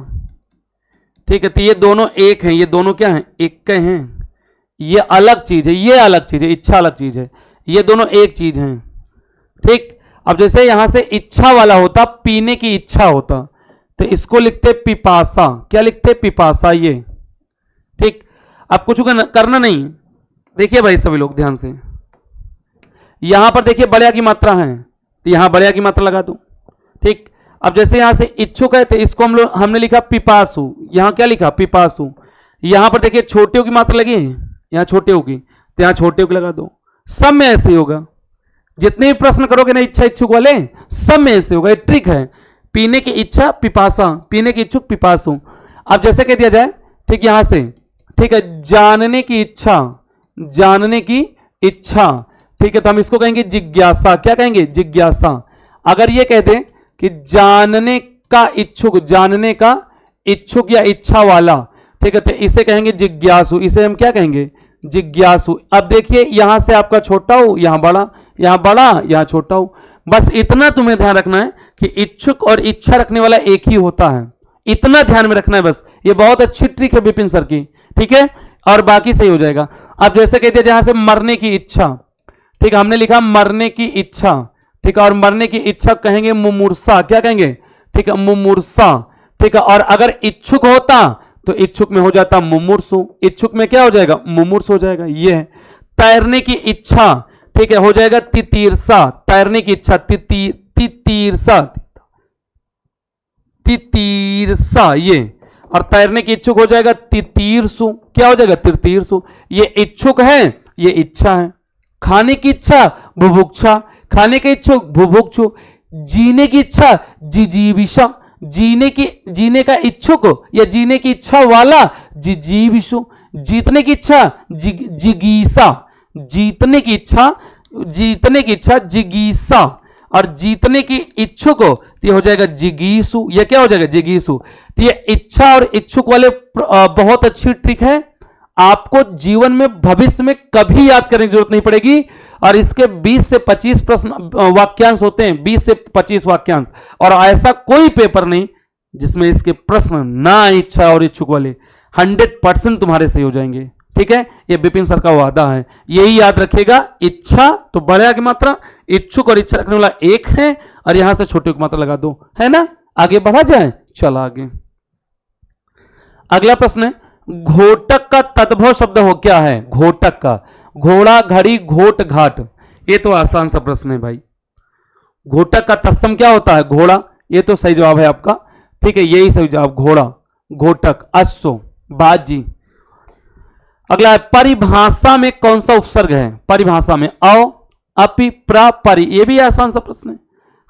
ठीक है, तो ये दोनों एक हैं, ये दोनों क्या हैं? एक के हैं। ये अलग चीज है, ये अलग चीज है, इच्छा अलग चीज है, ये दोनों एक चीज हैं। ठीक, अब जैसे यहां से इच्छा वाला होता, पीने की इच्छा होता, तो इसको लिखते पिपासा। क्या लिखते? पिपासा। ये ठीक, अब कुछ करना नहीं। देखिए भाई सभी लोग ध्यान से, यहां पर देखिए बड़या की मात्रा है, तो यहां बड़या की मात्रा लगा दो। ठीक, अब जैसे यहां से इच्छुक है तो इसको हमने लिखा पिपासु, यहां क्या लिखा? पिपासु। यहां पर देखिए छोटे की मात्रा लगी है, यहां छोटे की, तो यहां छोटे की लगा दो। सब में ऐसे ही होगा, जितने भी प्रश्न करोगे ना इच्छा इच्छुक वाले, सब में ऐसे होगा। ये ट्रिक है, पीने की इच्छा पिपासा, पीने की इच्छुक पिपासु। अब जैसे कह दिया जाए, ठीक, यहां से, ठीक है, जानने की इच्छा, जानने की इच्छा, ठीक है, तो हम इसको कहेंगे जिज्ञासा। क्या कहेंगे? जिज्ञासा। अगर ये कह दें कि जानने का इच्छुक, जानने का इच्छुक या इच्छा वाला, ठीक है, तो इसे कहेंगे जिज्ञासु। इसे हम क्या कहेंगे? जिज्ञासु। अब देखिए यहां से आपका छोटा हो, यहां बड़ा, यहां बड़ा, यहां छोटा हो। बस इतना तुम्हें ध्यान रखना है कि इच्छुक और इच्छा रखने वाला एक ही होता है, इतना ध्यान में रखना है बस। ये बहुत अच्छी ट्रिक है विपिन सर की, ठीक है, और बाकी सही हो जाएगा। अब जैसे कहते हैं जहां से मरने की इच्छा, ठीक, हमने लिखा मरने की इच्छा, ठीक है, और मरने की इच्छा कहेंगे मुमूर्षा। क्या कहेंगे? ठीक है, मुमूर्षा। ठीक है, और अगर इच्छुक होता तो इच्छुक में हो जाता मुमूर्षु, इच्छुक में क्या हो जाएगा? मुमूर्षु हो जाएगा। ये है तैरने की इच्छा, ठीक है, हो जाएगा तितीर्षा। तैरने की इच्छा तितीर्षा, तितीर्षा ये, और तैरने की इच्छुक हो जाएगा तितीर्षु। क्या हो जाएगा? तितीर्षु। ये इच्छुक है, ये इच्छा है। खाने की इच्छा बुभुक्षा, खाने के इच्छुक बुभुक्षु। जीने की इच्छा जिजीविषा, जीने का इच्छुक या जीने की इच्छा वाला जिजीविषु। जीतने की इच्छा जिगीसा, जीतने की इच्छा जिगीसा, और जीतने की इच्छुक ये हो जाएगा जिगीसु। ये क्या हो जाएगा? जिगीसु। तो ये इच्छा और इच्छुक वाले बहुत अच्छी ट्रिक है, आपको जीवन में भविष्य में कभी याद करने की जरूरत नहीं पड़ेगी। और इसके 20 से 25 प्रश्न वाक्यांश होते हैं, 20 से 25 वाक्यांश, और ऐसा कोई पेपर नहीं जिसमें इसके प्रश्न ना इच्छा और इच्छुक वाले 100% तुम्हारे सही हो जाएंगे। ठीक है, ये विपिन सर का वादा है, यही याद रखेगा। इच्छा तो बड़े की मात्रा, इच्छुक और इच्छा रखने वाला एक है, और यहां से छोटे की मात्रा लगा दो, है ना। आगे बढ़ा जाए, चलो आगे। अगला प्रश्न है, घोटक का तद्भव शब्द हो क्या है? घोटक का, घोड़ा, घड़ी, घोट, घाट। ये तो आसान सा प्रश्न है भाई। घोटक का तत्सम क्या होता है? घोड़ा। ये तो सही जवाब है आपका, ठीक है, यही सही जवाब, घोड़ा, घोटक, अश्व, बाजी। अगला है, परिभाषा में कौन सा उपसर्ग है? परिभाषा में अ, अपि, प्र, परि। ये भी आसान सा प्रश्न है।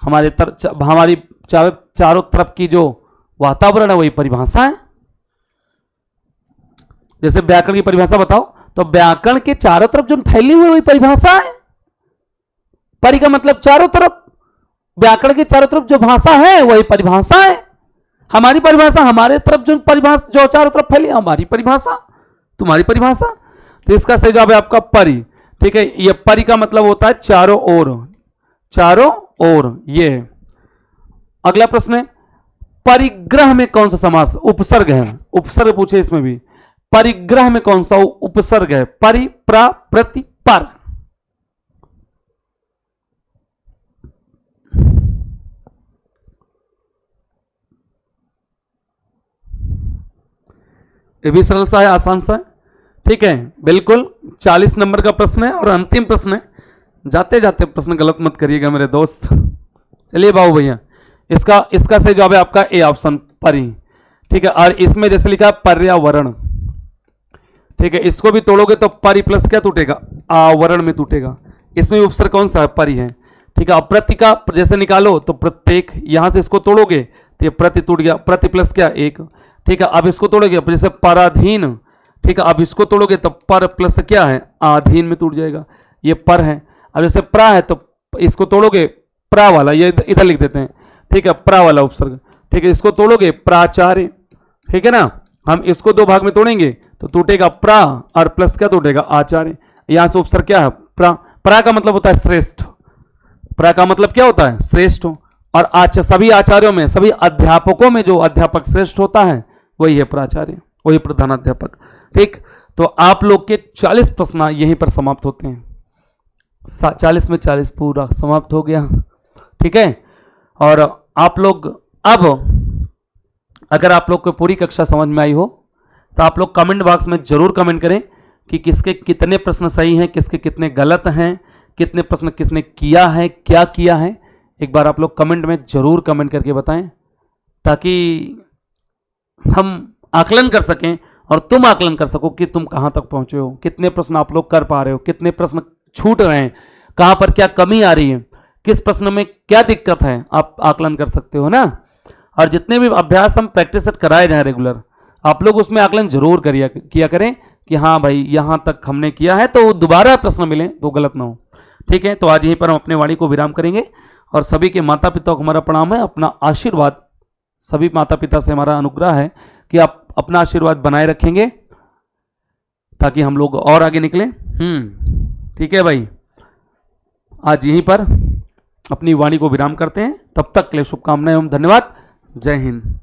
हमारी चारों तरफ की जो वातावरण है वही परिभाषा है। जैसे व्याकरण की परिभाषा बताओ, तो व्याकरण के चारों तरफ जो फैली हुई वही परिभाषा है। परि का मतलब चारों तरफ, व्याकरण के चारों तरफ जो भाषा है वही परिभाषा है। हमारी परिभाषा, हमारे तरफ जो परिभाषा जो चारों तरफ फैली, हमारी परिभाषा, तुम्हारी परिभाषा। तो इसका सही जवाब है आपका परि। ठीक है, ये परि का मतलब होता है चारों ओर, चारों ओर। ये अगला प्रश्न है, परिग्रह में कौन सा समास उपसर्ग है? उपसर्ग पूछे इसमें भी। परिग्रह में कौन सा उपसर्ग है? परि, प्र, प्रति, पर। ये भी सरल सा है, आसान सा है। ठीक है, बिल्कुल 40 नंबर का प्रश्न है और अंतिम प्रश्न है। जाते जाते प्रश्न गलत मत करिएगा मेरे दोस्त। चलिए बाबू भैया, इसका सही जवाब है आपका ए ऑप्शन, परि, ठीक है। और इसमें जैसे लिखा है पर्यावरण, ठीक है, इसको भी तोड़ोगे तो परि प्लस क्या टूटेगा, आवरण में टूटेगा। इसमें उपसर्ग कौन सा है, परि है, ठीक है। अब प्रति का जैसे निकालो तो प्रत्येक, यहां से इसको तोड़ोगे तो ये प्रति टूट गया, प्रति प्लस क्या एक, ठीक है। अब इसको तोड़ोगे जैसे पराधीन, ठीक है। अब इसको तोड़ोगे तो पर प्लस क्या है, अधीन में टूट जाएगा, ये पर है। अब जैसे प्रा है तो इसको तोड़ोगे प्रा वाला, ये इधर लिख देते हैं, ठीक है, प्रा वाला उपसर्ग, ठीक है। इसको तोड़ोगे प्राचार्य, ठीक है ना। हम इसको दो भाग में तोड़ेंगे तो टूटेगा प्रा और प्लस क्या टूटेगा, आचार्य। यहां से उपसर्ग क्या है, प्रा। प्रा का मतलब होता है श्रेष्ठ, प्रा का मतलब क्या होता है, श्रेष्ठ। और सभी आचार्यों में, सभी अध्यापकों में जो अध्यापक श्रेष्ठ होता है वही है प्राचार्य, वही प्रधानाध्यापक, ठीक। तो आप लोग के 40 प्रश्न यहीं पर समाप्त होते हैं, 40 में 40 पूरा समाप्त हो गया, ठीक है। और आप लोग अब, अगर आप लोग को पूरी कक्षा समझ में आई हो तो आप लोग कमेंट बॉक्स में जरूर कमेंट करें कि किसके कितने प्रश्न सही हैं, किसके कितने गलत हैं, कितने प्रश्न किसने किया है, क्या किया है। एक बार आप लोग कमेंट में जरूर कमेंट करके बताएं ताकि हम आकलन कर सकें और तुम आकलन कर सको कि तुम कहां तक पहुंचे हो, कितने प्रश्न आप लोग कर पा रहे हो, कितने प्रश्न छूट रहे हैं, कहां पर क्या कमी आ रही है, किस प्रश्न में क्या दिक्कत है, आप आकलन कर सकते हो ना। और जितने भी अभ्यास हम प्रैक्टिस सेट कराए जाए रेगुलर, आप लोग उसमें आकलन जरूर किया करें कि हाँ भाई यहां तक हमने किया है, तो दोबारा प्रश्न मिले तो गलत ना हो, ठीक है। तो आज यहीं पर हम अपने वाणी को विराम करेंगे और सभी के माता पिता को हमारा प्रणाम है, अपना आशीर्वाद, सभी माता पिता से हमारा अनुग्रह है कि आप अपना आशीर्वाद बनाए रखेंगे ताकि हम लोग और आगे निकले। ठीक है भाई, आज यहीं पर अपनी वाणी को विराम करते हैं, तब तक के लिए शुभकामनाएं एवं धन्यवाद। जय हिंद।